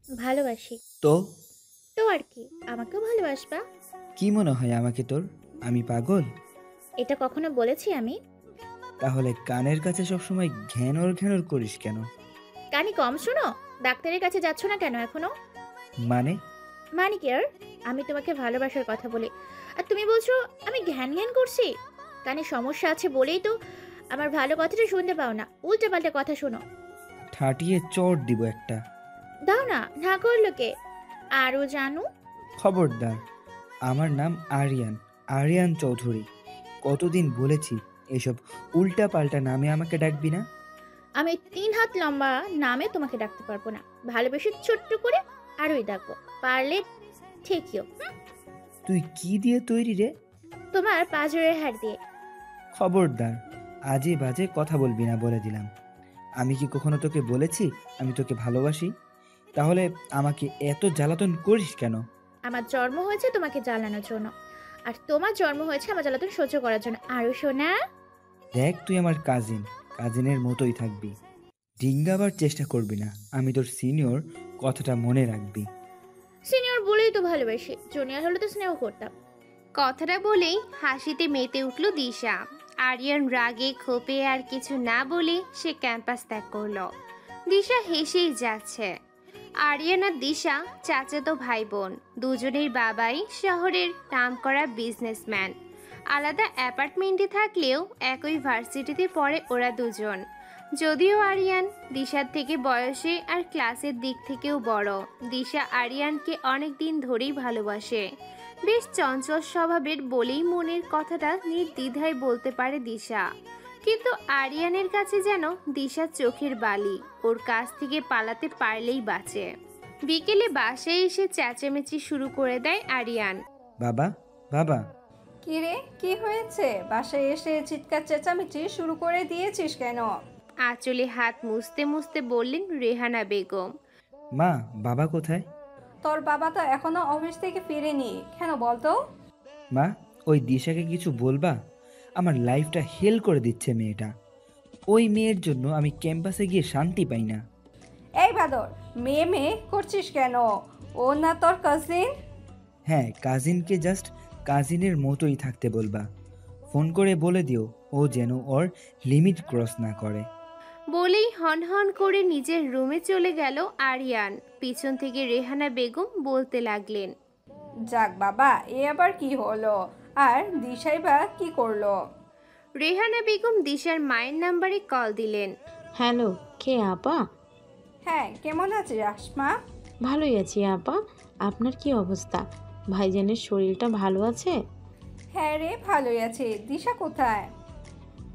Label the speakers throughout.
Speaker 1: ভালোবাসি।
Speaker 2: তো
Speaker 1: তো আর কি? আমাকেও ভালোবাসবা?
Speaker 2: কি মনে হয় আমাকে তোর? আমি পাগল?
Speaker 1: এটা কখনো বলেছি আমি?
Speaker 2: তাহলে কানের কাছে সবসময় ঘ্যানর ঘ্যানর করিস কেন?
Speaker 1: কানে কম শোনো? ডাক্তারের কাছে যাচ্ছ না কেন এখনো?
Speaker 2: মানে?
Speaker 1: মানে কি আর? আমি তোমাকে ভালোবাসার কথা বলি। আর তুমি বলছো আমি ঘ্যান ঘ্যান করছি? কানে সমস্যা আছে বলেই তো আমার ভালো কথাটা শুনতে পাও না। উল্টাপাল্টা কথা শোনো।
Speaker 2: ঠাটিয়ে চড় দিব একটা।
Speaker 1: দাও না, না করলো কে? আরও জানু?
Speaker 2: খবরদার! আমার নাম আরিয়ান, আরিয়ান চৌধুরী। কতদিন বলেছি এসব উল্টাপাল্টা নামে আমাকে ডাকবি না।
Speaker 1: আমি ৩ হাত লম্বা নামে তোমাকে ডাকতে পারবো না। ভালোবেসে ছোট্ট করে আরোই ডাকবো। পারলে ঠেকিও।
Speaker 2: তুই কি দিয়ে তৈরি রে?
Speaker 1: তোমার পাঁজরের হাড় দিয়ে।
Speaker 2: খবরদার! আজে বাজে কথা বলবি না বলে দিলাম। আমি কি কখনো তোকে বলেছি আমি তোকে ভালোবাসি? তাহলে আমাকে এত জ্বালাতন করিস কেন?
Speaker 1: আমার জন্ম হয়েছে তোমাকে জ্বালানোর জন্য। আর তোমার জন্ম হয়েছে আমার জ্বালাতন সহ্য করার জন্য। আরও শোনা?
Speaker 2: দেখ তুই আমার কাজিন, কাজিনের মতোই থাকবি। ডিঙ্গাবার চেষ্টা করবি না। আমি তোর সিনিয়র, কথাটা মনে রাখবি।
Speaker 1: সিনিয়র বলেই তো ভালোবাসি। জুনিয়র হলে তো স্নেহ করতাম।
Speaker 3: কথাটা বলেই হাসিতে মেতে উঠল দিশা। আরিয়ান রাগে ক্ষোভে আর কিছু না বলে সে ক্যাম্পাস ত্যাগ করলো। দিশা হেসেই যাচ্ছে। আরিয়ান আর দিশা চাচাতো ভাই বোন। দুজনের বাবাই শহরের নামকরা বিজনেসম্যান। আলাদা অ্যাপার্টমেন্টে থাকলেও একই ভার্সিটিতে পড়ে ওরা দুজন। যদিও আরিয়ান দিশার থেকে বয়সে আর ক্লাসের দিক থেকেও বড়, দিশা আরিয়ানকে অনেক দিন ধরেই ভালোবাসে। বেশ চঞ্চল স্বভাবের বলেই মনের কথাটা নির্দ্বিধায় বলতে পারে দিশা। কিন্তু আরিয়ানের কাছে যেন দিশা চোখের বালি, ওর কাছ থেকে পালাতে পারলেই বাঁচে। বিকেলে বাসায় এসে চেঁচামেচি শুরু করে দেয় আরিয়ান।
Speaker 2: বাবা, বাবা!
Speaker 4: কি রে, কি হয়েছে? বাসায় এসে চিৎকার চেঁচামেচি শুরু করে দিয়েছিস কেন?
Speaker 3: আঁচলে হাত মুছতে মুছতে বললেন রেহানা বেগম।
Speaker 2: মা, বাবা কোথায়?
Speaker 4: তোর বাবা তো এখনো অফিস থেকে ফিরেনি, কেন বলতো?
Speaker 2: মা, ওই দিশাকে কিছু বলবা? আমার লাইফটা হেল করে দিচ্ছে মেয়েটা। ওই মেয়ের জন্য আমি ক্যাম্পাসে গিয়ে শান্তি পাই না।
Speaker 4: এই বাদর, মেয়ে মেয়ে করছিস কেন? ও না তোর কাজিন?
Speaker 2: হ্যাঁ, কাজিনকে জাস্ট কাজিনের মতোই থাকতে বলবা। ফোন করে বলে দিও ও যেন ওর লিমিট ক্রস না করে।
Speaker 3: বলেই হনহন করে নিজের রুমে চলে গেল আরিয়ান। পিছন থেকে রেহানা বেগম বলতে লাগলেন।
Speaker 4: যাক বাবা, এ আবার কি হলো? আর দিশাই বা কি করলো?
Speaker 3: রেহানা বেগম দিশার মায়ের নাম্বারে কল দিলেন।
Speaker 5: হ্যালো, কে আপা?
Speaker 4: হ্যাঁ, কেমন আছিস আসমা?
Speaker 5: ভালোই আছি আপা। আপনার কি অবস্থা? ভাইজানের শরীরটা ভালো আছে?
Speaker 4: হ্যাঁ রে, ভালোই আছে। দিশা কোথায়?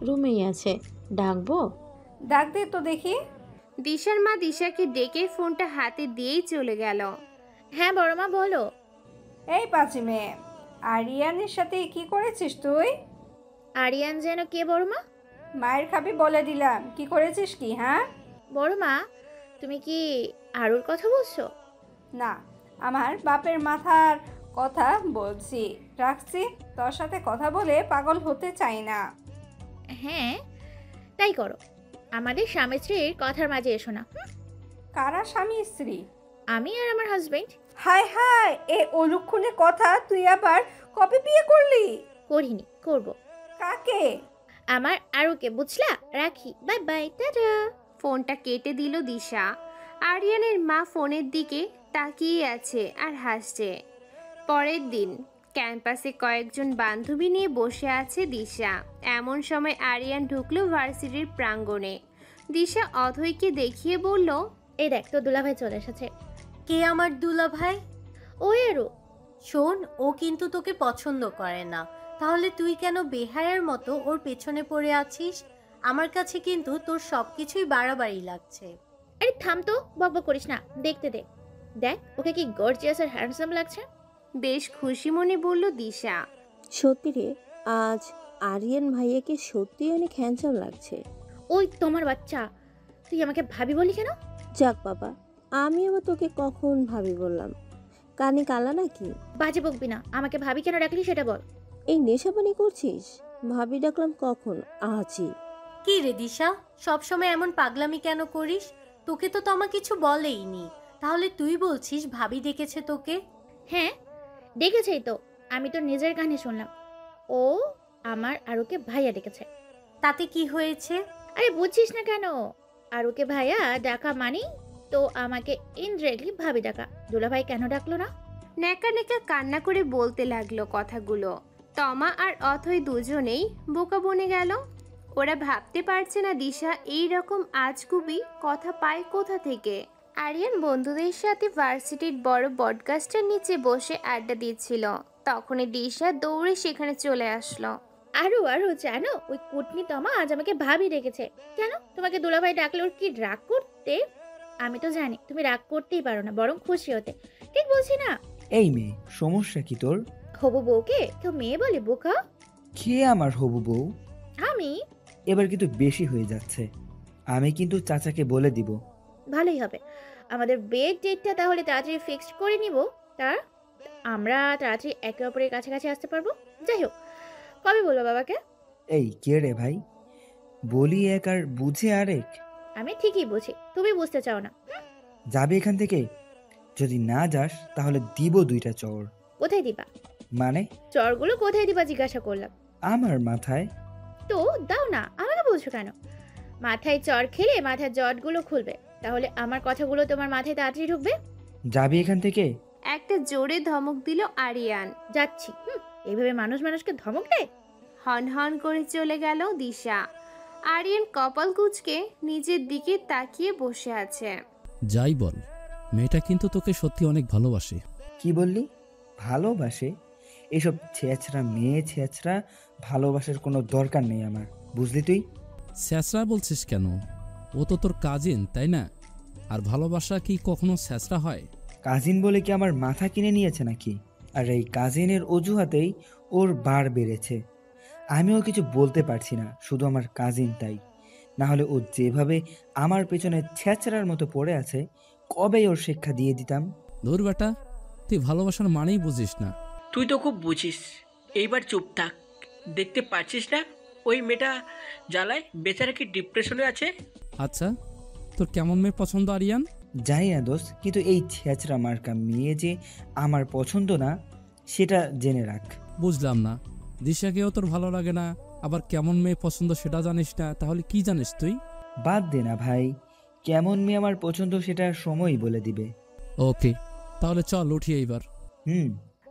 Speaker 5: রুমেই আছে। ডাকবো?
Speaker 4: ডাক দে তো দেখি।
Speaker 3: দিশার মা দিশাকে ডেকে ফোনটা হাতে দিয়েই চলে গেল।
Speaker 1: হ্যাঁ বড় মা বলো।
Speaker 4: এই পাঁচি মেয়ে, আরিয়ানের সাথে কি করেছিস তুই?
Speaker 1: আরিয়ান যেন কে বড় মা?
Speaker 4: মায়ের খাবি বলে দিলাম। কি করেছিস কি, হ্যাঁ?
Speaker 1: বড় মা, তুমি কি আরুর কথা বলছো?
Speaker 4: না, আমার বাপের মাথার কথা বলছি। রাখছি। তোর সাথে কথা বলে পাগল হতে চাই না।
Speaker 1: হ্যাঁ, তাই করো। আমাদের স্বামী স্ত্রীর কথার মাঝে এসো না।
Speaker 4: কারা স্বামী স্ত্রী?
Speaker 1: আমি আর আমার হাজবেন্ড।
Speaker 4: হায় হায়, এ অলুক্ষণে কথা! তুই আবার কবে বিয়ে করলি?
Speaker 1: করিনি, করব।
Speaker 4: কাকে?
Speaker 1: আমার আরুকে, বুঝলা? রাখি, বাই বাই, টাটা।
Speaker 3: ফোনটা কেটে দিল দিশা। আরিয়ানের মা ফোনের দিকে তাকিয়ে আছে আর হাসছে। পরের দিন ক্যাম্পাসে কয়েকজন বান্ধবী নিয়ে বসে আছে দিশা। এমন সময় আরিয়ান ঢুকলো ভার্সিটির প্রাঙ্গণে। দিশা অথৈকে দেখিয়ে বলল।
Speaker 1: এই দেখ, তোর দুলাভাই চলে এসেছে।
Speaker 6: কে আমার দুলাভাই?
Speaker 1: ওই আরু।
Speaker 6: শোন, ও কিন্তু তোকে পছন্দ করে না। তাহলে তুই কেন বেহায়ার মতো ওর পেছনে পড়ে আছিস? আমার কাছে কিন্তু তোর সবকিছুই বাড়াবাড়ি লাগছে।
Speaker 1: আরে থাম তো, বকবক করিস না, দেখতে দে। দেখ ওকে কি গর্জিয়াস আর হ্যান্ডসাম লাগছে।
Speaker 3: বেশ খুশি মনে বলল দিশা।
Speaker 7: সত্যি রে, আজ আরিয়ান ভাইয়াকে সত্যি অনেক হ্যান্ডসাম লাগছে।
Speaker 1: ওই তোমার বাচ্চা, তুই আমাকে ভাবি বলি কেন?
Speaker 7: যাক বাবা, আমি আবার তোকে কখন ভাবি বললাম? কানে কালা নাকি?
Speaker 1: বাজে বকবি না, আমাকে ভাবি কেন ডাকলি সেটা বল।
Speaker 7: এই নেশাপানি করছিস? ভাবি ডাকলাম কখন? আজই।
Speaker 6: কি রে দিশা, সবসময় এমন পাগলামি কেন করিস? তোকে তো তমা কিছু বলেইনি। তাহলে তুই বলছিস ভাবি ডেকেছে তোকে?
Speaker 1: হ্যাঁ, ডেকেছেই তো। আমি তো নিজের কানে শুনলাম। ও আমার আরুকে ভাইয়া ডেকেছে।
Speaker 6: তাতে কি হয়েছে?
Speaker 1: আরে বুঝছিস না কেন? আরুকে ভাইয়া ডাকা মানেই তো আমাকে ইনডিরেক্টলি ভাবি ডাকা। দুলাভাই কেন ডাকলো না?
Speaker 3: ন্যাকা ন্যাকা কান্না করে বলতে লাগলো কথাগুলো। তমা আর অথই দুজনেই বোকা বনে গেল। ওরা ভাবতে পারছে না দিশা এই রকম আজগুবি কথা পায় কোথা থেকে। আরিয়ান বন্ধুদের সাথে ভার্সিটির বড় বটগাছটার নিচে বসে আড্ডা দিচ্ছিল। তখনই দিশা দৌড়ে সেখানে চলে আসলো।
Speaker 1: আরু আরু জানো, ওই কুটনি তমা আজ আমাকে ভাবি ডেকেছে। কেন? তোমাকে দুলাভাই ডাকলে ওর কি রাগ করতে? আমি তো জানি তুমি রাগ করতেই পারো না, বরং খুশি হতে। ঠিক বলছি না?
Speaker 2: এই মেয়ে, সমস্যা কি তোর?
Speaker 1: হবু বউকে কেউ মেয়ে বলে বোকা?
Speaker 2: কে আমার হবু বউ?
Speaker 1: আমি?
Speaker 2: এবার কিন্তু বেশি হয়ে যাচ্ছে। আমি কিন্তু চাচাকে বলে দিব।
Speaker 1: ভালোই হবে। আমাদের বিয়ের ডেটটা তাহলে তাড়াতাড়ি ফিক্সড করে নিব। তার আমরা তাড়াতাড়ি একে অপরের কাছাকাছি আসতে পারবো। যাই হোক, কবে বলবো বাবাকে?
Speaker 2: এই কে রে ভাই? বলি এক আর বুঝে আরেক।
Speaker 1: আমি ঠিকই বুঝি, তুমি বুঝতে চাও না।
Speaker 2: যাবে এখান থেকে? যদি না যাস তাহলে দিব 2টা চড়।
Speaker 1: কোথায় দিবা?
Speaker 2: মানে?
Speaker 1: চরগুলো কোথায় দিবা জিজ্ঞাসা করলাম।
Speaker 2: আমার মাথায়।
Speaker 1: তো দাও না, আমাকে বলছো কেন? মাথায় চর খেলে মাথার জটগুলো খুলবে, তাহলে আমার কথাগুলো তোমার মাথায় তাড়াতাড়ি ঢুকবে।
Speaker 2: যাবি এখান থেকে?
Speaker 3: একটা জোরে ধমক দিল আরিয়ান।
Speaker 1: যাচ্ছি। এইভাবে মানুষ মানুষকে ধমক দেয়?
Speaker 3: হন হন করে চলে গেল দিশা। আরিয়ান কপাল কুঁচকে নিজের দিকে তাকিয়ে বসে আছে।
Speaker 8: যাই বল, মেয়েটা কিন্তু তোকে সত্যি অনেক ভালোবাসে।
Speaker 2: কি বললি? ভালোবাসে? এসব ছেঁচড়া মেয়ে ছেঁচড়া ভালোবাসার কোনো দরকার নেই আমার, বুঝলি তুই?
Speaker 8: স্যাঁচড়া বলছিস কেন? ও তো তোর কাজিন, তাই না? আর ভালোবাসা কি কখনো স্যাঁচড়া হয়?
Speaker 2: কাজিন বলে কি আমার মাথা কিনে নিয়েছে নাকি? আর এই কাজিনের অজুহাতেই ওর বার বেড়েছে। আমিও কিছু বলতে পারছি না, শুধু আমার কাজিন তাই। না হলে ও যেভাবে আমার পেছনে ছেঁচড়ার মতো পড়ে আছে, কবেই ওর শিক্ষা দিয়ে দিতাম।
Speaker 8: দূর বেটা, তুই ভালোবাসার মানেই বুঝিস না।
Speaker 9: তুই তো খুব বুঝিস। এইবার চুপ থাক। দেখতে পাচ্ছিস না ওই মেয়েটা জ্বালায় বেচারা কি ডিপ্রেশনে আছে?
Speaker 8: আচ্ছা, তোর কেমন মেয়ে পছন্দ আরিয়ান?
Speaker 2: জানি না দোস্ত, কিন্তু এই ছেঁচড়া মার্কা মেয়ে যে আমার পছন্দ না সেটা জেনে রাখ।
Speaker 8: বুঝলাম না, দিশাকেও তোর ভালো লাগে না, আবার কেমন মেয়ে পছন্দ সেটা জানিস না, তাহলে কি জানিস তুই?
Speaker 2: বাদ দে না ভাই, কেমন মেয়ে আমার পছন্দ সেটা সময়ই বলে দিবে।
Speaker 8: ওকে, তাহলে চল উঠি এইবার।
Speaker 2: হুম।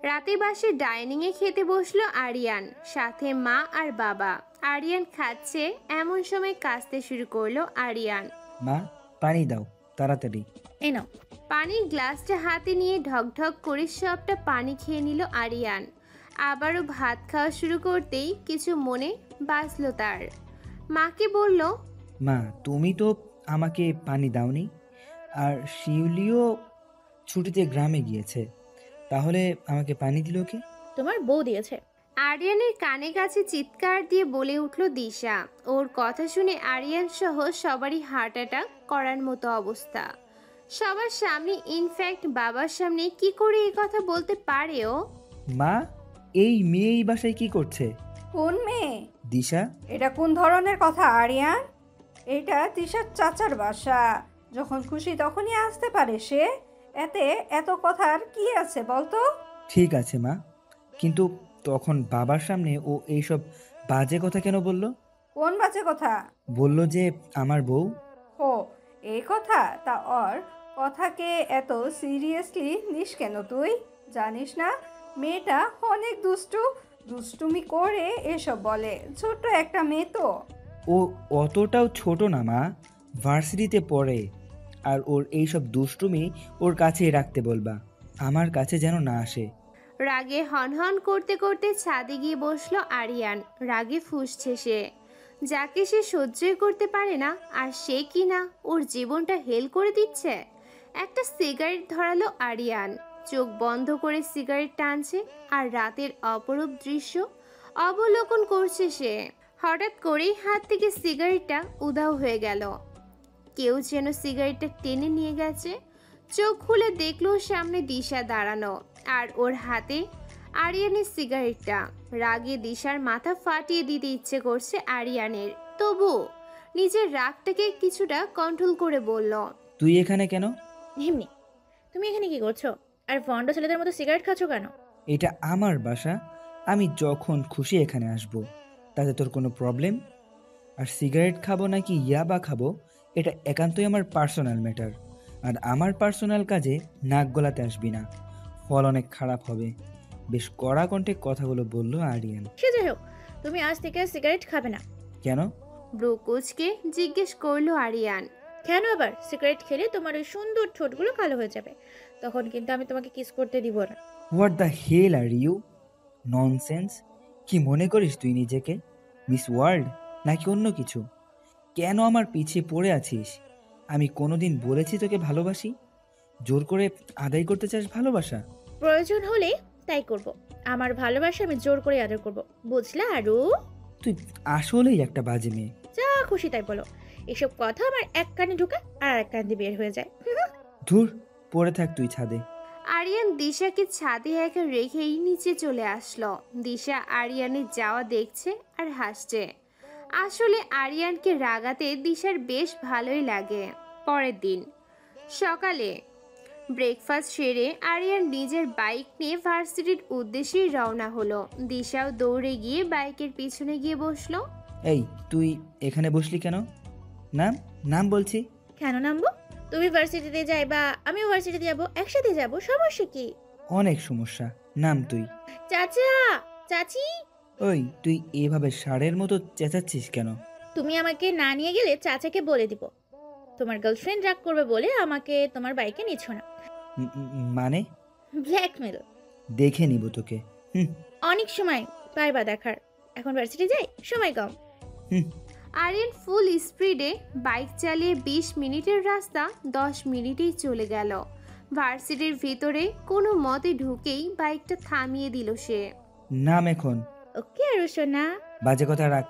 Speaker 3: রাতে বাসে ডাইনিং এ খেতে বসলো আরিয়ান, সাথে মা আর বাবা। আরিয়ান খাচ্ছে এমন সময় কাঁদতে শুরু করলো আরিয়ান।
Speaker 2: মা, পানি দাও তাড়াতাড়ি।
Speaker 1: এই নাও।
Speaker 3: পানির গ্লাসটা হাতে নিয়ে ঢকঢক করে সবটা পানি খেয়ে নিল আরিয়ান। আবারও ভাত খাওয়া শুরু করতেই কিছু মনে বাজলো তার। মাকে বলল,
Speaker 2: মা, তুমি তো আমাকে পানি দাওনি, আর শিউলিও ছুটিতে গ্রামে গিয়েছে, তাহলে আমাকে পানি দিল কে?
Speaker 1: তোমার বউ দিয়েছে।
Speaker 3: আরিয়ানের কানে কাছে চিৎকার দিয়ে বলে উঠল দিশা। ওর কথা শুনে আরিয়ান সহ সবারই হার্ট অ্যাটাক করার মতো অবস্থা। সবার সামনে, ইনফ্যাক্ট বাবার সামনে কি করে এই কথা বলতে পারে ও?
Speaker 2: মা, এই মেয়ে এই বাসায় কি করছে?
Speaker 4: কোন মেয়ে?
Speaker 2: দিশা।
Speaker 4: এটা কোন ধরনের কথা আরিয়ান? এটা তিশার চাচার বাসা, যখন খুশি তখনই আসতে পারে সে। এতে এত কথার কি আছে বলতো?
Speaker 2: ঠিক আছে মা, কিন্তু তখন বাবার সামনে ও এইসব বাজে কথা কেন বলল?
Speaker 4: কোন বাজে কথা?
Speaker 2: বলল যে আমার বউ।
Speaker 4: ও, এই কথা? তা ওর কথাকে এত সিরিয়াসলি নিস কেন তুই? জানিস না মেয়েটা অনেক দুষ্টুমি করে এসব বলে। ছোট্ট একটা মেয়ে তো।
Speaker 2: ও অতটাও ছোট না মা, ভার্সিটিতে পড়ে। আর ওর এইসব দুষ্টুমি ওর কাছেই রাখতে বলবা, আমার কাছে যেন না আসে।
Speaker 3: রাগে হনহন করতে করতে ছাদে গিয়ে বসলো আরিয়ান। রাগে ফুঁসছে সে, যাকে সে সহ্যই করতে পারে না, আর সে কি না ওর জীবনটা হেল করে দিচ্ছে। একটা সিগারেট ধরালো আরিয়ান, চোখ বন্ধ করে সিগারেট টানছে আর রাতের অপরূপ দৃশ্য অবলোকন করছে সে। হঠাৎ করেই হাত থেকে সিগারেটটা উধাও হয়ে গেল। কেউ যেন সিগারেটটা টেনে নিয়ে গেছে। চোখ খুলে দেখলো সামনে দিশা দাঁড়ানো, আর ওর হাতে আরিয়ানের সিগারেটটা। রাগে দিশার মাথা ফাটিয়ে দিতে ইচ্ছে করছে আরিয়ানের, তবু নিজের রাগটাকে কিছুটা কন্ট্রোল করে বলল,
Speaker 2: তুই এখানে কেন?
Speaker 1: এমনি। তুমি এখানে কি করছো? আর ভন্ড ছেলেদের মতো সিগারেট খাচ্ছ কেন?
Speaker 2: এটা আমার বাসা, আমি যখন খুশি এখানে আসব। তাতে তোর কোনো প্রবলেম? আর সিগারেট খাবো নাকি ইয়াবা খাবো এটা একান্তই আমার পার্সোনাল ম্যাটার। আর আমার পার্সোনাল কাজে নাক গলাতে আসবি না, ফল অনেক খারাপ হবে। বেশ কড়া কণ্ঠে কথাগুলো বলল আরিয়ান।
Speaker 1: সে যাই হোক, তুমি আজ থেকে আর সিগারেট খাবে না।
Speaker 2: কেন?
Speaker 3: ব্রুকুচকে জিজ্ঞেস করলো আরিয়ান।
Speaker 1: কেন আবার? সিগারেট খেলে তোমার ওই সুন্দর ঠোঁটগুলো কালো হয়ে যাবে, তখন কিন্তু আমি তোমাকে কিস করতে দিব না।
Speaker 2: What the hell are you? Nonsense! কি মনে করিস তুই নিজেকে? মিস ওয়ার্ল্ড নাকি অন্য কিছু? কেন আমার পিছে পড়ে আছিস? আমি কোনোদিন বলেছি তোকে ভালোবাসি? জোর করে আদায় করতে চাস ভালোবাসা?
Speaker 1: প্রয়োজন হলে তাই করব। আমার ভালোবাসা আমি জোর করে আদর করব, বুঝলা? আরু
Speaker 2: তুই আসলেই একটা বাজে মেয়ে।
Speaker 1: যা খুশি তাই বলো। এসব কথা আমার এক কানে ঢুকে আর এক কান দিয়ে বের হয়ে যায়।
Speaker 2: ধুর, পড়ে থাক তুই ছাদে।
Speaker 3: আরিয়ান দিশাকে ছাদে একা রেখেই নিচে চলে আসলো। দিশা আরিয়ানের যাওয়া দেখছে আর হাসছে। আসলে আরিয়ানকে রাগাতে দিশার বেশ ভালোই লাগে। পরের দিন সকালে ব্রেকফাস্ট সেরে আরিয়ান নিজের বাইক নিয়ে ভার্সিটির উদ্দেশ্যে রওনা হলো। দিশাও দৌড়ে গিয়ে বাইকের পিছনে গিয়ে বসলো।
Speaker 2: এই তুই এখানে বসলি কেন? নাম নাম বলছি।
Speaker 1: কেন নামবো? তুমি ভার্সিটিতে যাইবা, আমিও ভার্সিটিতে যাবো, একসাথে যাবো, সমস্যা কি?
Speaker 2: অনেক সমস্যা, নাম তুই।
Speaker 1: চাচা, চাচি।
Speaker 2: ওই তুই এভাবে ষাঁড়ের মতো চেঁচাচ্ছিস কেন?
Speaker 1: তুমি আমাকে না নিয়ে গেলে চাচাকে বলে দিব তোমার গার্লফ্রেন্ড রাগ করবে বলে আমাকে তোমার বাইকে নিচ্ছ না।
Speaker 2: মানে?
Speaker 1: ব্ল্যাকমেল।
Speaker 2: দেখে নিব তোকে। হুম
Speaker 1: অনেক সময় পারবা দেখার। এখন ভার্সিটি যাই, সময় কম।
Speaker 2: হুম।
Speaker 3: আরিয়ান ফুল স্পিডে বাইক চালিয়ে 20 মিনিটের রাস্তা 10 মিনিটেই চলে গেল। ভার্সিটির ভিতরে কোনো মতে ঢুকেই বাইকটা থামিয়ে দিল সে।
Speaker 2: নাম এখন।
Speaker 1: ওকে আরু সোনা,
Speaker 2: বাজে কথা রাখ,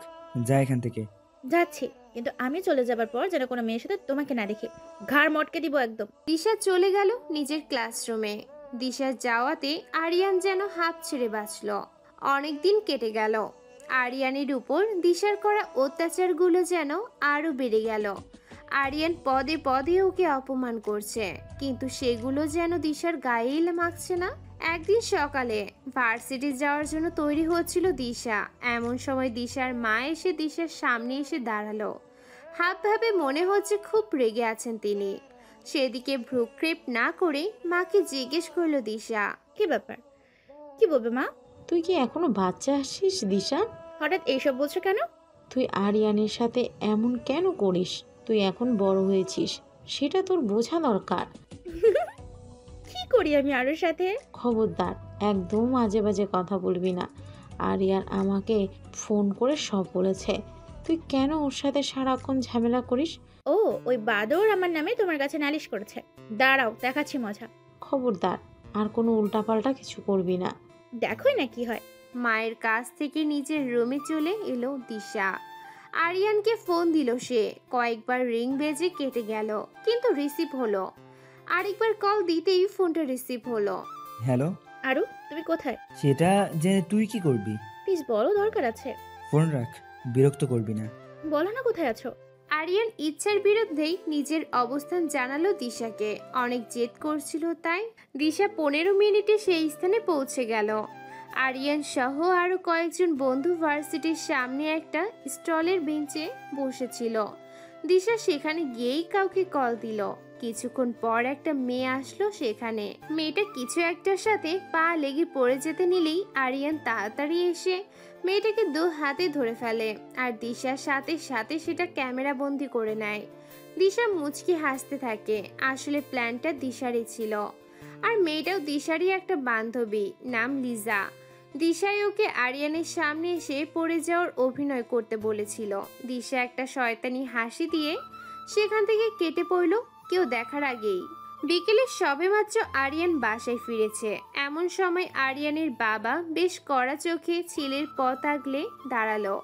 Speaker 2: যা এখান থেকে।
Speaker 1: যাচ্ছি, কিন্তু আমি চলে যাবার পর যেন কোনো মেয়ের সাথে তোমাকে না দেখি, ঘাড় মটকে দিব একদম।
Speaker 3: দিশা চলে গেল নিজের ক্লাসরুমে। দিশা যাওয়াতে আরিয়ান যেন হাঁপ ছেড়ে বাঁচল। অনেক দিন কেটে গেল। আরিয়ানের উপর দিশার করা অত্যাচারগুলো যেন আরো বেড়ে গেল। আরিয়ান পদে পদে ওকে অপমান করছে, কিন্তু সেগুলো যেন দিশার গায়েই মাখছে না। একদিন সকালে ভার্সিটি যাওয়ার জন্য তৈরি হচ্ছিল দিশা। এমন সময় দিশার মা এসে দিশার সামনে এসে দাঁড়ালো। হাবভাবে মনে হচ্ছে খুব রেগে আছেন তিনি। সেদিকে ভ্রুক্ষেপ না করে মাকে জিজ্ঞেস করলো দিশা।
Speaker 1: কি ব্যাপার? কি বলবে মা?
Speaker 5: তুই কি এখনো বাচ্চা আসছিস দিশা?
Speaker 1: হঠাৎ এইসব বলছো কেন?
Speaker 5: তুই আরিয়ানের সাথে এমন কেন করিস? তুই এখন বড় হয়েছিস, সেটা তোর বোঝা দরকার।
Speaker 1: কি করি আমি আরুর সাথে?
Speaker 5: খবরদার, একদম আজে বাজে কথা বলবি না। আরিয়ান আমাকে ফোন করে সব বলেছে। তুই কেন ওর সাথে সারাক্ষণ ঝামেলা করিস?
Speaker 1: ও, ওই বাদর আমার নামে তোমার কাছে নালিশ করেছে। দাঁড়াও, দেখাচ্ছি মজা।
Speaker 5: খবরদার, আর কোনো উল্টাপাল্টা কিছু করবি না।
Speaker 1: দেখোই না কি হয়।
Speaker 3: মায়ের কাছ থেকে নিজের রুমে চলে এলো দিশা। আরিয়ানকে ফোন দিল সে। কয়েকবার রিং বেজে কেটে গেল, কিন্তু রিসিভ হলো। আরেকবার কল দিতেই ফোনটা রিসিভ হলো।
Speaker 2: হ্যালো।
Speaker 1: আরু, তুমি কোথায়?
Speaker 2: সেটা জেনে তুই কি করবি?
Speaker 1: প্লিজ বলো, দরকার আছে।
Speaker 2: ফোন রাখ, বিরক্ত করবি না।
Speaker 1: বলো না কোথায় আছো।
Speaker 3: আরিয়ান ইচ্ছার বিরুদ্ধেই নিজের অবস্থান জানালো দিশাকে। অনেক জেদ করছিল তাই। দিশা 15 মিনিটে সেই স্থানে পৌঁছে গেল। আরিয়ান সহ আরো কয়েকজন বন্ধু ভার্সিটির সামনে একটা স্টলের বেঞ্চে বসেছিল। দিশা সেখানে গিয়েই কাউকে কল দিল। কিছুক্ষণ পর একটা মেয়ে আসলো সেখানে। মেয়েটা কিছু একটার সাথে পা লেগে পড়ে যেতে নিলেই আরিয়ান তাড়াতাড়ি এসে মেয়েটাকে 2 হাতে ধরে ফেলে আর দিশার সাথে সাথে সেটা ক্যামেরা বন্দি করে নেয়। দিশা মুচকি হাসতে থাকে। আসলে প্ল্যানটা দিশারই ছিল, আর মেয়েটাও দিশারই একটা বান্ধবী, নাম লিজা। দিশাই ওকে আরিয়ানের সামনে এসে পড়ে যাওয়ার অভিনয় করতে বলেছিল। দিশা একটা শয়তানি হাসি দিয়ে সেখান থেকে কেটে পড়ল কেউ দেখার আগেই। বিকেলে সবেমাত্র আরিয়ান বাসায় ফিরেছে। এমন সময় আরিয়ানের বাবা বেশ কড়া চোখে ছেলের পথ আগলে দাঁড়ালো।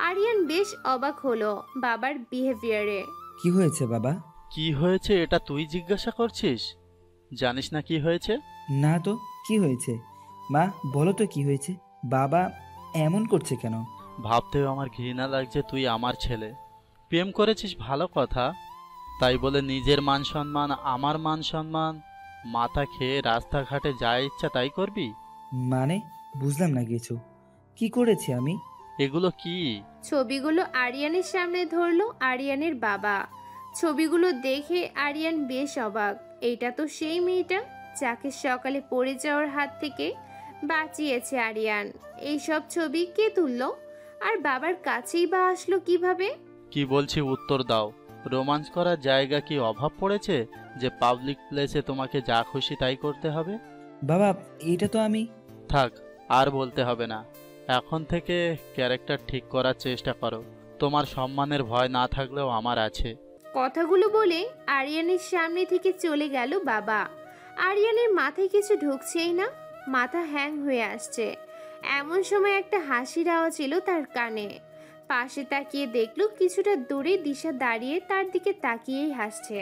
Speaker 3: আরিয়ান বেশ অবাক হলো বাবার বিহেভিয়ারে।
Speaker 2: কি হয়েছে বাবা?
Speaker 10: কি হয়েছে এটা তুই জিজ্ঞাসা করছিস? জানিস না কি হয়েছে?
Speaker 2: না তো, কি হয়েছে? মা বলো তো কি হয়েছে? বাবা এমন করছে কেন?
Speaker 10: ভাবতেও আমার ঘৃণা লাগছে। তুই আমার ছেলে, প্রেম করেছিস ভালো কথা, তাই বলে নিজের মান সম্মান, আমার মান সম্মান মাথা খেয়ে রাস্তাঘাটে যা ইচ্ছা তাই করবি?
Speaker 2: মানে বুঝলাম না কিছু। কি করেছি আমি?
Speaker 10: এগুলো কি?
Speaker 3: ছবিগুলো আরিয়ানের সামনে ধরলো আরিয়ানের বাবা। ছবিগুলো দেখে আরিয়ান বেশ অবাক। এইটা তো সেই মেয়েটা যাকে সকালে পড়ে যাওয়ার হাত থেকে বাঁচিয়েছে আরিয়ান। এইসব ছবি কে তুললো আর বাবার কাছেই বা আসলো কিভাবে?
Speaker 10: কি বলছি উত্তর দাও। রোমান্স করার জায়গা কি অভাব পড়েছে যে পাবলিক প্লেসে তোমাকে যা খুশি তাই করতে হবে?
Speaker 2: বাবা, এটা তো আমি।
Speaker 10: থাক, আর বলতে হবে না। এখন থেকে ক্যারেক্টার ঠিক করার চেষ্টা করো। তোমার সম্মানের ভয় না থাকলেও আমার আছে।
Speaker 3: কথাগুলো বলে আরিয়ানের সামনে থেকে চলে গেল বাবা। আরিয়ানের মাথায় কিছু ঢুকছেই না, মাথা হ্যাং হয়ে আসছে। এমন সময় একটা হাসির আওয়াজ এলো তার কানে। পাশে তাকিয়ে দেখলো কিছুটা দূরে দিশা দাঁড়িয়ে তার দিকে তাকিয়েই হাসছে।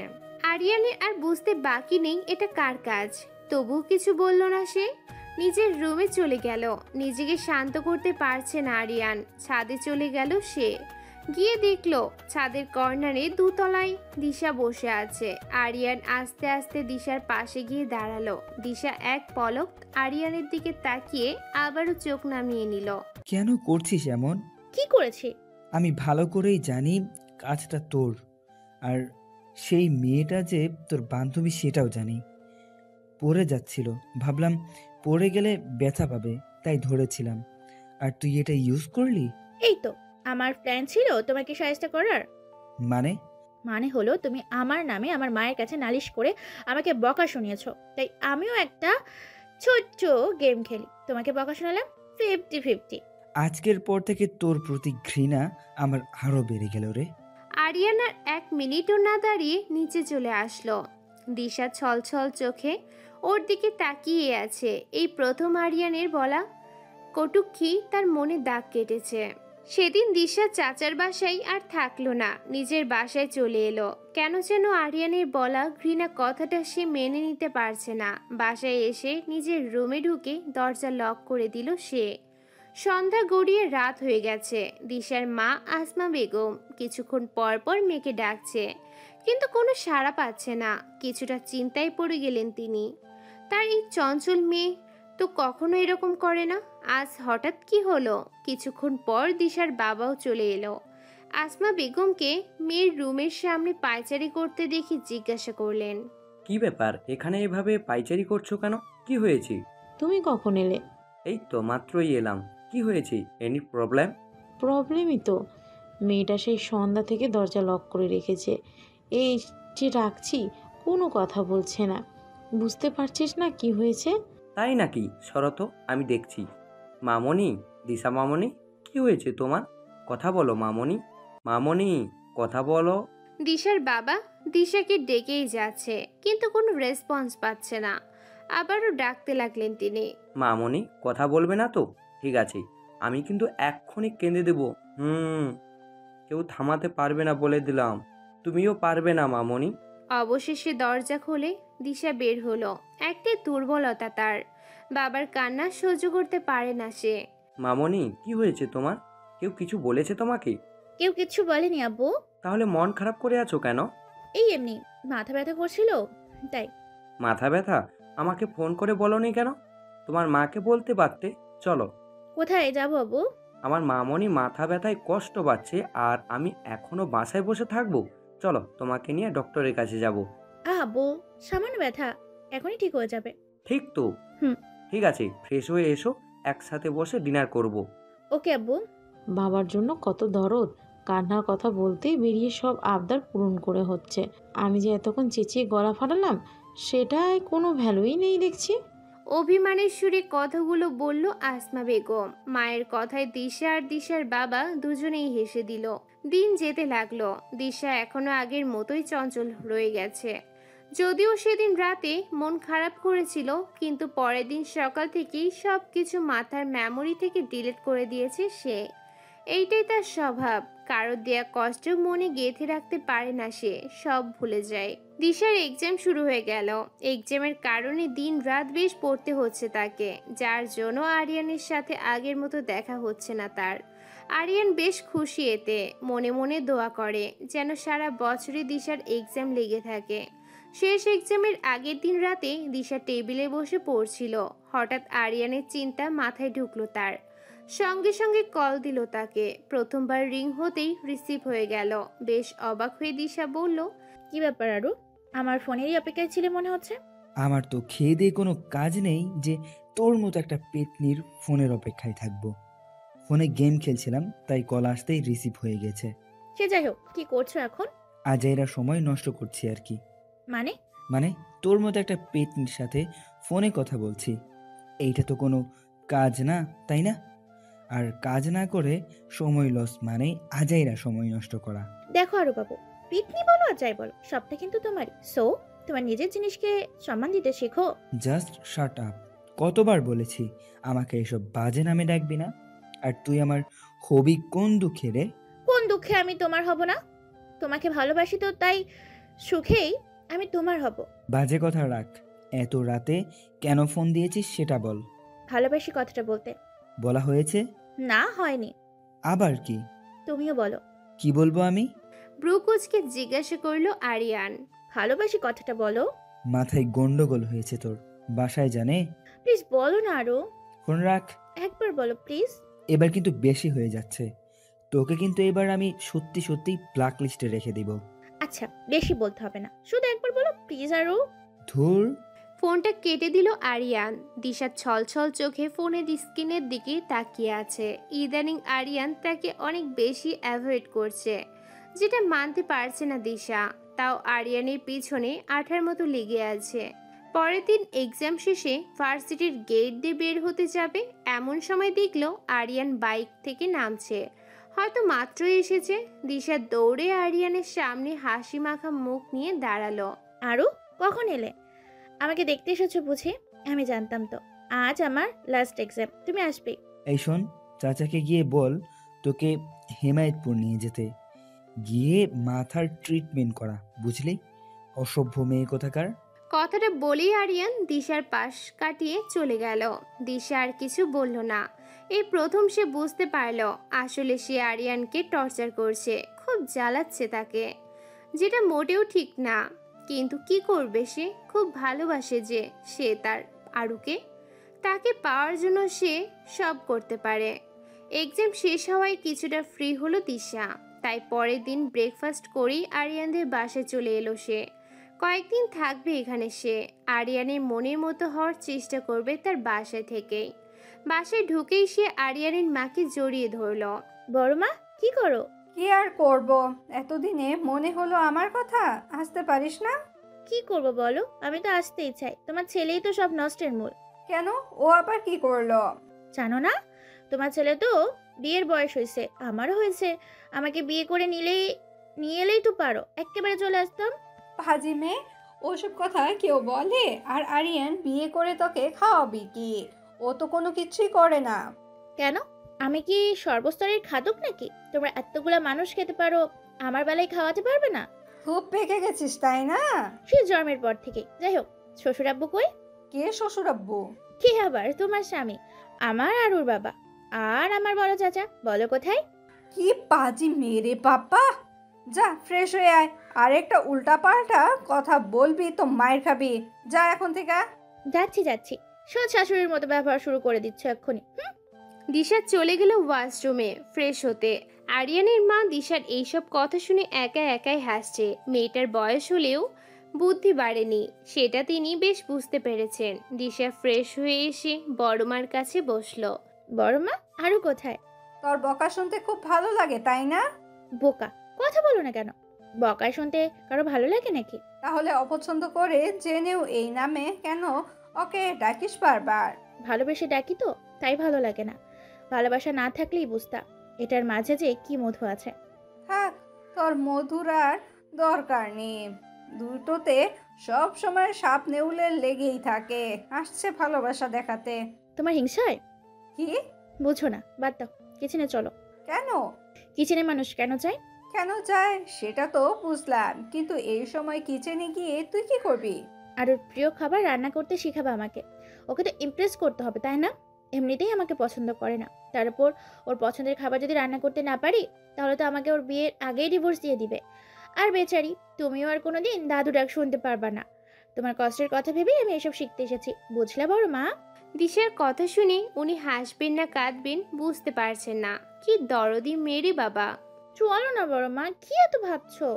Speaker 3: আরিয়ানের আর বুঝতে বাকি নেই এটা কার কাজ, তবুও কিছু বলল না সে। নিজের রুমে চলে গেল। নিজেকে শান্ত করতে পারছে না আরিয়ান। ছাদে চলে গেল সে। গিয়ে দেখলো ছাদের কর্নারে দোতলায় দিশা বসে আছে। আরিয়ান আস্তে আস্তে দিশার পাশে গিয়ে দাঁড়ালো। দিশা এক পলক আরিয়ানের দিকে তাকিয়ে আবারও চোখ নামিয়ে নিল।
Speaker 2: কেন করছিস এমন?
Speaker 1: কি করেছি?
Speaker 2: আমি ভালো করেই জানি কাজটা তোর, আর সেই মেয়েটা যে তোর বান্ধবী সেটাও জানি। পড়ে যাচ্ছিল, ভাবলাম পড়ে গেলে ব্যথা পাবে, তাই ধরেছিলাম। আর তুই এটা ইউজ করলি।
Speaker 1: এই তো আমার প্ল্যান ছিল তোমাকে সাহায্য করার।
Speaker 2: মানে?
Speaker 1: মানে হলো তুমি আমার নামে আমার মায়ের কাছে নালিশ করে আমাকে বকা শুনিয়েছো, তাই আমিও একটা ছোট্ট গেম খেলি, তোমাকে বকা শোনালাম। 50-50।
Speaker 2: আজকের পর থেকে তোর প্রতি ঘৃণা আমার আরো বেড়ে গেল রে।
Speaker 3: আরিয়ান আর 1 মিনিটও না দাঁড়িয়ে নিচে চলে আসলো। দিশা ছলছল চোখে ওর দিকে তাকিয়ে আছে। এই প্রথম আরিয়ানের বলা কটূক্তি তার মনে দাগ কেটেছে। সেদিন দিশা চাচার বাসায় আর থাকলো না, নিজের বাসায় চলে এলো। কেন যেন আরিয়ানের বলা ঘৃণা কথাটা সে মেনে নিতে পারছে না। বাসায় এসে নিজের রুমে ঢুকে দরজা লক করে দিল সে। সন্ধ্যা গড়িয়ে রাত হয়ে গেছে। দিশার মা আসমা বেগম কিছুক্ষণ পর পর মেয়েকে ডাকছে, কিন্তু কোনো সাড়া পাচ্ছে না। কিছুটা চিন্তায় পড়ে গেলেন তিনি। তার এই চঞ্চল মেয়ে তো কখনো এরকম করে না, আজ হঠাৎ কি হলো? কিছুক্ষণ পর দিশার বাবাও চলে এলো। আসমা বেগমকে মেয়ের রুমের সামনে পায়চারি করতে দেখে জিজ্ঞাসা করলেন,
Speaker 11: কি ব্যাপার, এখানে এভাবে পাইচারি করছো কেন? কি হয়েছে?
Speaker 5: তুমি কখন এলে?
Speaker 11: এই তো মাত্রই এলাম। কি হয়েছে? Any problem?
Speaker 5: প্রবলেমই তো, মেয়েটা সেই সন্ধ্যা থেকে দরজা লক করে রেখেছে। এই যে রাখছি, কোনো কথা বলছে না। বুঝতে পারছিস না কি হয়েছে?
Speaker 11: তাই নাকি? শরত, আমি দেখছি। মামনি, দিশা মামনি, কি হয়েছে তোমার? কথা বলো মামনি। মামনি, কথা বলো।
Speaker 3: দিশার বাবা দিশাকে ডেকেই যাচ্ছে, কিন্তু কোনো রেসপন্স পাচ্ছে না। আবারও ডাকতে লাগলেন তিনি।
Speaker 11: মামনি, কথা বলবে না তো? ঠিক আছে, আমি কিন্তু এক্ষুনি কেঁদে দেব। কেউ থামাতে পারবে না বলে দিলাম। তুমিও পারবে না মামনি।
Speaker 3: অবশেষে দরজা খুলে দিশা বের হলো। একটাই দুর্বলতা তার, বাবার কান্না সহ্য করতে পারে না সে।
Speaker 11: মামনি, কি হয়েছে তোমার? কেউ কিছু বলেছে তোমাকে?
Speaker 1: কেউ কিচ্ছু বলেনি আব্বু।
Speaker 11: তাহলে মন খারাপ করে আছো কেন?
Speaker 1: এই এমনি মাথা ব্যথা করছিল তাই।
Speaker 11: মাথা ব্যথা? আমাকে ফোন করে বলোনি কেন? তোমার মাকে বলতে পারতে। চলো।
Speaker 1: কোথায় যাবো আব্বু?
Speaker 11: আমার মামনি মাথা ব্যথায় কষ্ট পাচ্ছে, আর আমি এখনো বাসায় বসে থাকবো? চলো, তোমাকে নিয়ে ডক্টরের কাছে যাব।
Speaker 1: আব্বু সামান্য ব্যথা, এখনই ঠিক হয়ে যাবে।
Speaker 11: ঠিক তো?
Speaker 1: হুম।
Speaker 11: ঠিক আছে, ফ্রেশ হয়ে এসো, একসাথে বসে ডিনার করব।
Speaker 1: ওকে আব্বু।
Speaker 5: বাবার জন্য কত দরদ, কান্নার কথা বলতেই বেরিয়ে সব আবদার পূরণ করে হচ্ছে। আমি যে এতক্ষণ চেঁচিয়ে গলা ফাটালাম, সেটাই কোনো ভ্যালুই নেই দেখছি।
Speaker 3: অভিমানের সুরে কথাগুলো বলল আসমা বেগম। মায়ের কথায় দিশা আর দিশার বাবা দুজনেই হেসে দিল। দিন যেতে লাগলো। দিশা এখনো আগের মতোই চঞ্চল রয়ে গেছে। যদিও সেদিন রাতে মন খারাপ করেছিল, কিন্তু পরের দিন সকাল থেকেই সব কিছু মাথার মেমোরি থেকে ডিলিট করে দিয়েছে সে। এইটাই তার স্বভাব, কারোর দেয়া কষ্ট মনে গেঁথে রাখতে পারে না সে, সব ভুলে যায়। দিশার এক্সাম শুরু হয়ে গেল। এক্সামের কারণে দিন রাত বেশ পড়তে হচ্ছে তাকে, যার জন্য আরিয়ানের সাথে আগের মতো দেখা হচ্ছে না তার। আরিয়ান বেশ খুশি এতে, মনে মনে দোয়া করে যেন সারা বছরই দিশার এক্সাম লেগে থাকে। শেষ এক্সামের আগের দিন রাতে দিশা টেবিলে বসে পড়ছিল। হঠাৎ আরিয়ানের চিন্তা মাথায় ঢুকলো তার। সঙ্গে সঙ্গে কল দিল তাকে। প্রথমবার রিং হতেই রিসিভ হয়ে গেল। বেশ অবাক হয়ে দিশা বলল,
Speaker 1: কি ব্যাপার আরু? আমার ফোনেরই অপেক্ষায় ছিলে মনে হচ্ছে।
Speaker 2: আমার তো খেয়ে দিয়ে কোনো কাজ নেই যে তোর মতো একটা পেতনির ফোনের অপেক্ষায় থাকবো। ফোনে গেম খেলছিলাম, তাই কল আসতেই রিসিভ হয়ে গেছে।
Speaker 1: সে যাই হোক, কি করছো এখন?
Speaker 2: আজাইরা সময় নষ্ট করছি আর কি।
Speaker 1: মানে?
Speaker 2: মানে তোর মতো একটা পেতনির সাথে ফোনে কথা বলছি। এইটা তো কোনো কাজ না, তাই না? আর কাজ না করে সময় লস মানে আজাইরা সময় নষ্ট করা।
Speaker 1: দেখো আরু বাবু, পিটনি বলো আর যাই বলো, সবটা কিন্তু তোমারই। সো তোমার নিজের জিনিসকে সম্মান দিতে শেখো।
Speaker 2: Just shut up. কতবার বলেছি আমাকে এসব বাজে নামে ডাকবি না। আর তুই আমার হবি কোন দুঃখে রে?
Speaker 1: কোন দুঃখে আমি তোমার হব না? তোমাকে ভালোবাসি তো, তাই সুখেই আমি তোমার হব।
Speaker 2: বাজে কথা রাখ। এত রাতে কেন ফোন দিয়েছিস সেটা বল।
Speaker 1: ভালোবাসি কথাটা বলতে।
Speaker 2: বলা হয়েছে?
Speaker 1: না, হয়নি।
Speaker 2: আবার কি?
Speaker 1: তুমিও বলো।
Speaker 2: কি বলবো আমি?
Speaker 3: ব্রুকুচকে জিজ্ঞাসা করলো আরিয়ান।
Speaker 1: ভালোবাসি কথাটা বলো।
Speaker 2: মাথায় গন্ডগোল হয়েছে তোর? বাসায় জানে?
Speaker 1: প্লিজ বলো না আরো।
Speaker 2: ফোন রাখ।
Speaker 1: একবার বলো প্লিজ।
Speaker 2: এবার কিন্তু বেশি হয়ে যাচ্ছে। তোকে কিন্তু এবার আমি সত্যি সত্যি ব্ল্যাক লিস্টে রেখে দিব।
Speaker 1: আচ্ছা, বেশি বলতে হবে না, শুধু একবার বলো প্লিজ আরো।
Speaker 2: ধুর।
Speaker 3: ফোনটা কেটে দিল আরিয়ান। দিশা ছলছল চোখে ফোনের স্ক্রিনের দিকে তাকিয়ে আছে। ইদানিং আরিয়ান তাকে অনেক বেশি অ্যাভয়েড করছে, যেটা মানতে পারছে না দিশা। তাও আরিয়ানের পিছনে আঠার মতো লেগে আছে। পরের দিন এক্সাম শেষে ভার্সিটির গেট দিয়ে বের হতে যাবে, এমন সময় দেখলো আরিয়ান বাইক থেকে নামছে। হয়তো মাত্রই এসেছে। দিশা দৌড়ে আরিয়ানের সামনে হাসি মাখা মুখ নিয়ে দাঁড়ালো।
Speaker 1: আরো, কখন এলে? আমাকে দেখতে এসেছো বুঝি? আমি জানতাম তো আজ আমার লাস্ট এক্সাম, তুমি আসবে।
Speaker 2: এই শোন, চাচাকে গিয়ে বল তোকে হেমায়েতপুর নিয়ে যেতে, গিয়ে মাথার ট্রিটমেন্ট করা, বুঝলি? অসভ্য মেয়ে কোথাকার।
Speaker 3: কথাটা বলেই আরিয়ান দিশার পাশ কাটিয়ে চলে গেল। দিশা আর কিছু বলল না। এই প্রথম সে বুঝতে পারল আসলে সে আরিয়ানকে টর্চার করছে, খুব জ্বালাচ্ছে তাকে, যেটা মোটেও ঠিক না। কিন্তু কি করবে সে? খুব ভালোবাসে যে সে তার আরুকে। তাকে পাওয়ার জন্য সে সব করতে পারে। এক্সাম শেষ হওয়ায় কিছুটা ফ্রি হলো দিশা। তাই পরের দিন ব্রেকফাস্ট করেই আরিয়ানদের বাসায় চলে এলো সে। কয়েকদিন থাকবে এখানে সে। আরিয়ানের মনের মতো হওয়ার চেষ্টা করবে তার বাসায় থেকেই। বাসায় ঢুকেই সে আরিয়ানের মাকে জড়িয়ে ধরল।
Speaker 1: বড় মা, কি করো?
Speaker 4: কি আর করব, এতদিনে মনে হলো আমার কথা, আসতে পারিস না?
Speaker 1: কি করব বলো, আমি তো আসতেই চাই। তোমার ছেলেই তো সব নষ্টের মূল।
Speaker 4: কেন, ও আবার কি করলো?
Speaker 1: জানো না, তোমার ছেলে তো বিয়ের বয়স হয়েছে, আমারও হয়েছে। আমাকে বিয়ে করে নিয়ে এলেই তো পারো, একেবারে চলে আসতাম।
Speaker 4: ভাজি মেয়ে, ওসব কথা কেউ বলে? আর আরিয়ান বিয়ে করে তোকে খাওয়াবি কি? ও তো কোনো কিছুই করে না।
Speaker 1: কেন, আমি কি সর্বস্তরের খাদক নাকি? তোমরা এতগুলা মানুষ খেতে পারো, আমার বেলায় খাওয়াতে পারবে না?
Speaker 4: খুব পেকে গেছিস তাই না?
Speaker 1: সে জন্মের পর থেকে। যাই হোক, শ্বশুর আব্বু কই?
Speaker 4: কে শ্বশুর আব্বু?
Speaker 1: কে আবার? তোমার স্বামী, আমার আরুর বাবা, আর আমার বড় চাচা। বলো কোথায়?
Speaker 4: কি পাজি মেরে বাবা! যা ফ্রেশ হয়ে আয়, আর একটা উল্টা পাল্টা কথা বলবি তো মায়ের খাবি। যা এখন থেকে।
Speaker 1: যাচ্ছি। সৎ শাশুড়ির মতো ব্যবহার শুরু করে দিচ্ছ এক্ষুনি।
Speaker 3: দিশা চলে গেল ওয়াশরুমে ফ্রেশ হতে। আরিয়ানের মা দিশার এইসব কথা শুনে একা একাই হাসছে। মেয়েটার বয়স হলেও বুদ্ধি বাড়েনি, সেটা তিনি বেশ বুঝতে পেরেছেন। দিশা ফ্রেশ হয়ে এসে বড়মার কাছে বসলো।
Speaker 1: বড় মা, আরু কোথায়?
Speaker 4: তোর বকা শুনতে খুব ভালো লাগে তাই না?
Speaker 1: বোকা, কথা বলো না কেন? বকা শুনতে কারো ভালো লাগে নাকি?
Speaker 4: তাহলে অপছন্দ করে জেনেও এই নামে কেন ওকে ডাকিস বারবার?
Speaker 1: ভালোবেসে ডাকি তো, তাই ভালো লাগে না। ভালোবাসা না থাকলেই বুঝতাম এটার মাঝে যে কি মধু আছে।
Speaker 4: থাক, তোর মধুর আর দরকার নেই। দুটোতে সব সময় সাপ নেউলের লেগেই থাকে, আসছে ভালোবাসা দেখাতে।
Speaker 1: তোমার হিংসা হয়?
Speaker 4: কি?
Speaker 1: বুঝো না, বাদ দাও। কিচেনে চলো।
Speaker 4: কেন?
Speaker 1: কিচেনে মানুষ কেন চায়?
Speaker 4: কেন যায় সেটা তো বুঝলাম, কিন্তু এই সময় কিচেনে গিয়ে তুই কি করবি?
Speaker 1: আর ওর প্রিয় খাবার রান্না করতে শিখাবে আমাকে। ওকে তো ইমপ্রেস করতে হবে, তাই না? এমনিতেই আমাকে পছন্দ করে না, তার উপর ওর পছন্দের খাবার যদি রান্না করতে না পারি, তাহলে তো আমাকে ওর বিয়ের আগেই ডিভোর্স দিয়ে দিবে। আর বেচারি, তুমিও আর কোনোদিন দাদু ডাক শুনতে পারবা না। তোমার কষ্টের কথা ভেবেই আমি এসব শিখতে এসেছি, বুঝলা বড় মা?
Speaker 3: দিশার কথা শুনে উনি হাসবেন না কাঁদবেন বুঝতে পারছেন না। কি দরদি মেরে বাবা।
Speaker 1: চলো না বড় মা, কি এত ভাবছো?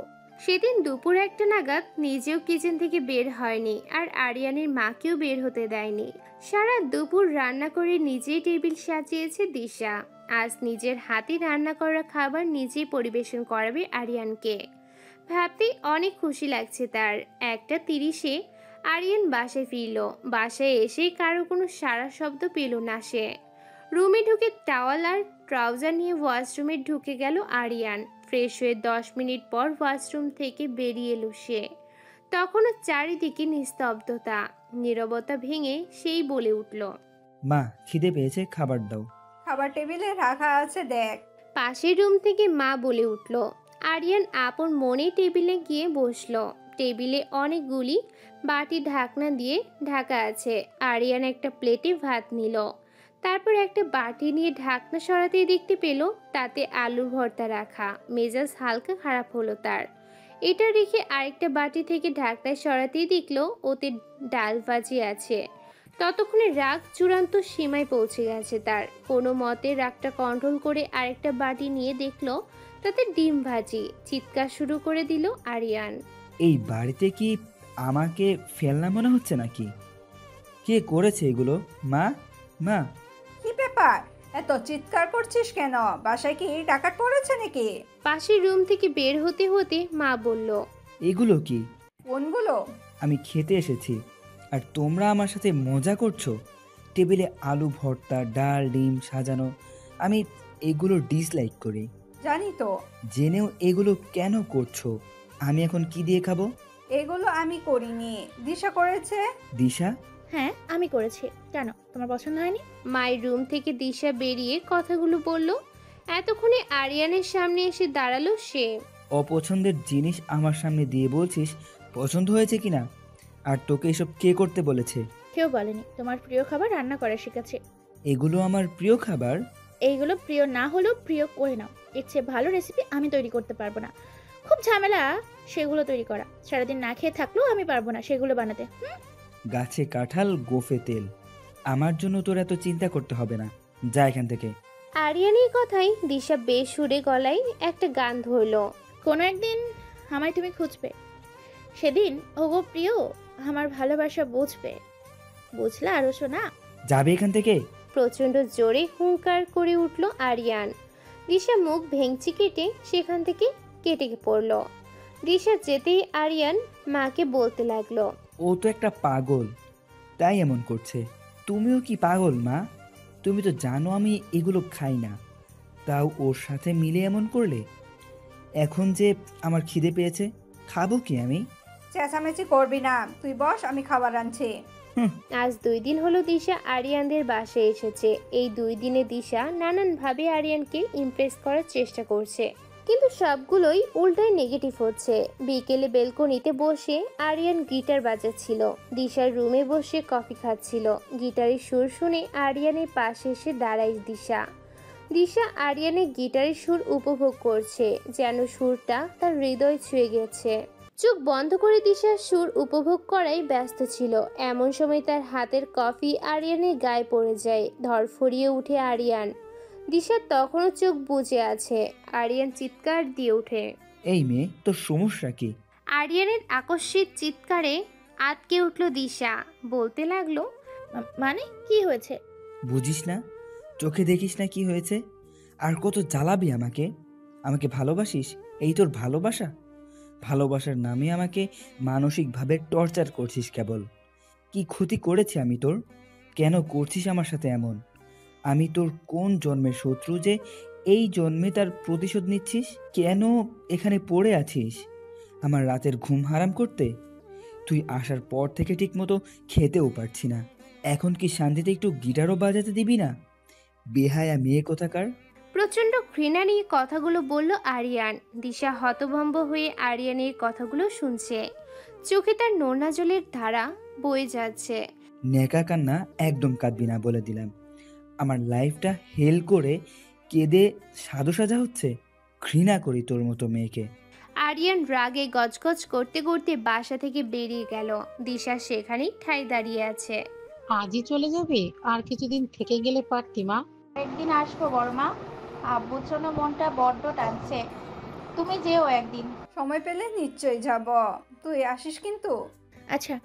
Speaker 3: সেদিন দুপুর 1টা নাগাদ নিজেও কিচেন থেকে বের হয়নি, আর আরিয়ানের মাকেও বের হতে দেয়নি। সারা দুপুর রান্না করে নিজেই টেবিল সাজিয়েছে দিশা। আজ নিজের হাতে রান্না করা খাবার নিজেই পরিবেশন করাবে আরিয়ানকে। ভাবতেই অনেক খুশি লাগছে তার। 1:30-এ আরিয়ান বাসায় ফিরল। বাসায় এসে কারো কোনো সারা শব্দ পেল না সে। রুমে ঢুকে টাওয়াল আর ট্রাউজার নিয়ে ওয়াশরুমে ঢুকে গেল আরিয়ান। ফ্রেশ হয়ে 10 মিনিট পর ওয়াশরুম থেকে বেরিয়ে এলো সে। তখনও চারিদিকে নিস্তব্ধতা। নীরবতা ভেঙে সেই বলে উঠল,
Speaker 2: মা, খিদে পেয়েছে, খাবার দাও।
Speaker 4: খাবার টেবিলে রাখা আছে, দেখ।
Speaker 3: পাশের রুম থেকে মা বলে উঠল। আরিয়ান আপন মনে টেবিলে গিয়ে বসলো। টেবিলে অনেকগুলি বাটি ঢাকনা দিয়ে ঢাকা আছে। আরিয়ান একটা প্লেটে ভাত নিল। তারপর একটা বাটি নিয়ে ঢাকনা সরাতেই দেখতে পেল তাতে আলুর ভর্তা রাখা। মেজাজ হালকা খারাপ হলো তার। এটা রেখে আরেকটা বাটি থেকে ঢাকনা সরাতেই দেখলো ওতে ডাল ভাজি আছে। ততক্ষণে রাগ চূড়ান্ত সীমায় পৌঁছে গেছে তার। কোনো মতে রাগটা কন্ট্রোল করে আরেকটা বাটি নিয়ে দেখলো তাতে ডিম ভাজি। চিৎকার শুরু করে দিল আরিয়ান।
Speaker 2: এই বাড়িতে কি আমাকে ফেলনা মনে হচ্ছে নাকি? কে করেছে এগুলো? মা, মা।
Speaker 4: কি ব্যাপার, এত চিৎকার করছিস কেন? বাসায় কি ডাকাত পড়েছে নাকি?
Speaker 3: পাশের রুম থেকে বের হতে হতে মা বলল,
Speaker 2: এগুলো কি?
Speaker 4: কোনগুলো?
Speaker 2: আমি খেতে এসেছি আর তোমরা আমার সাথে মজা করছো। টেবিলে আলু ভর্তা, ডাল, ডিম সাজানো। আমি এগুলো ডিসলাইক করি।
Speaker 4: জানি তো।
Speaker 2: জেনেও এগুলো কেন করছো? আমি এখন কি দিয়ে খাবো?
Speaker 4: এগুলো আমি করিনি, দিশা করেছে।
Speaker 2: দিশা?
Speaker 1: হ্যাঁ, আমি করেছি। কেন, তোমার পছন্দ হয়নি?
Speaker 3: মায়ের রুম থেকে দিশা বেরিয়ে কথাগুলো বলল। এতক্ষণে আরিয়ানের সামনে এসে দাঁড়ালো সে।
Speaker 2: অপছন্দের জিনিস আমার সামনে দিয়ে বলছিস পছন্দ হয়েছে কিনা? আর তোকে এসব কে করতে বলেছে?
Speaker 1: কেউ বলেনি। তোমার প্রিয় খাবার রান্না করা শিখেছে।
Speaker 2: এগুলো আমার প্রিয় খাবার?
Speaker 1: এইগুলো প্রিয় না হলেও প্রিয় করে নাও। এর চেয়ে ভালো রেসিপি আমি তৈরি করতে পারবো না। খুব ঝামেলা সেগুলো তৈরি করা। সারাদিন না খেয়ে থাকলেও আমি পারবো না সেগুলো বানাতে।
Speaker 2: গাছে কাঁঠাল, গোফে তেল। আমার জন্য তোর এত চিন্তা করতে হবে না, যা এখান থেকে।
Speaker 3: আরিয়ানের কথাই দিশা বেসুরে গলায় একটা গান ধরলো।
Speaker 1: কোনো একদিন আমায় তুমি খুঁজবে, সেদিন ওগো প্রিয় আমার ভালোবাসা বুঝবে। বুঝলা আরো শোনা?
Speaker 2: যাবে এখান থেকে।
Speaker 3: প্রচন্ড জোরে হুঙ্কার করে উঠল আরিয়ান। দিশা মুখ ভেঙচি কেটে সেখান থেকে কেটে পড়ল। দিশা যেতেই আরিয়ান মাকে বলতে লাগলো,
Speaker 2: ও তো একটা পাগল, তাই এমন করছে। তুমিও কি পাগল মা? তুমি তো জানো আমি এগুলো খাই না, তাও ওর সাথে মিলে এমন করলে। এখন যে আমার খিদে পেয়েছে, খাবো কি আমি?
Speaker 4: চেঁচামেচি করবি না, তুই বস, আমি খাবার আনছি।
Speaker 3: আজ 2 দিন হলো দিশা আরিয়ানদের বাসায় এসেছে। এই 2 দিনে দিশা নানানভাবে আরিয়ানকে ইমপ্রেস করার চেষ্টা করছে, কিন্তু সবগুলোই উল্টাই নেগেটিভ হচ্ছে। বিকেলে বেলকনিতে বসে আরিয়ান গিটার বাজাচ্ছিল। দিশার রুমে বসে কফি খাচ্ছিল। গিটারের সুর শুনে আরিয়ানের পাশে এসে দাঁড়ায় দিশা। দিশা আরিয়ানের গিটারের সুর উপভোগ করছে, যেন সুরটা তার হৃদয় ছুঁয়ে গেছে। চোখ বন্ধ করে দিশা সুর উপভোগ করাই ব্যস্ত ছিল। এমন সময় তার হাতের কফি আরিয়ানের গায়ে পড়ে যায়। ধরফরিয়ে উঠে আরিয়ান। দিশা তখনও চোখ বুজে আছে। আরিয়ান চিৎকার দিয়ে ওঠে।
Speaker 2: এই মেয়ে, তোর সমস্যা কি?
Speaker 3: আরিয়ানের আকস্মিক চিৎকারে আটকে উঠল দিশা। বলতে লাগলো,
Speaker 1: মানে কি হয়েছে?
Speaker 2: বুঝিস না? চোখে দেখিস না কি হয়েছে? আর কত জ্বালাবি আমাকে? আমাকে ভালোবাসিস? এই তোর ভালোবাসা? ভালোবাসার নামে আমাকে মানসিকভাবে টর্চার করছিস কেবল। কি ক্ষতি করেছি আমি তোর? কেন করছিস আমার সাথে এমন? আমি তোর কোন জন্মের শত্রু যে এই জন্মে তার প্রতিশোধ নিচ্ছিস? কেন এখানে পড়ে আছিস আমার রাতের ঘুম হারাম করতে? তুই আসার পর থেকে ঠিকমতো খেতেও পারছি না। এখন কি শান্তিতে একটু গিটারও বাজাতে দিবি না? বেহায়া মেয়ে কোথাকার।
Speaker 3: প্রচন্ড ঘৃণা নিয়ে কথাগুলো বলল আরিয়ান। দিশা হতভম্ব হয়ে আরিয়ানের কথাগুলো শুনছে। চোখে তার নোনা জলের ধারা বয়ে যাচ্ছে।
Speaker 2: নেকা কান্না একদম কাঁদবি না বলে দিলাম। আমার লাইফটা হেল করে কেঁদে সাধু সাজা হচ্ছে। ঘৃণা করি তোর মতো মেয়েকে।
Speaker 3: আরিয়ান রাগে গজগজ করতে করতে বাসা থেকে বেরিয়ে গেল। দিশা সেখানেই ঠায় দাঁড়িয়ে আছে।
Speaker 12: আজই চলে যাবে? আর কিছুদিন থেকে গেলে পারতি মা।
Speaker 1: একদিন আসবো বড়মা, আব্বুর জন্য মনটা বড্ড টানছে, তুমি যেও একদিন।
Speaker 4: সময় পেলে নিশ্চয়ই যাব। তুই আসিস কিন্তু।
Speaker 1: আচ্ছা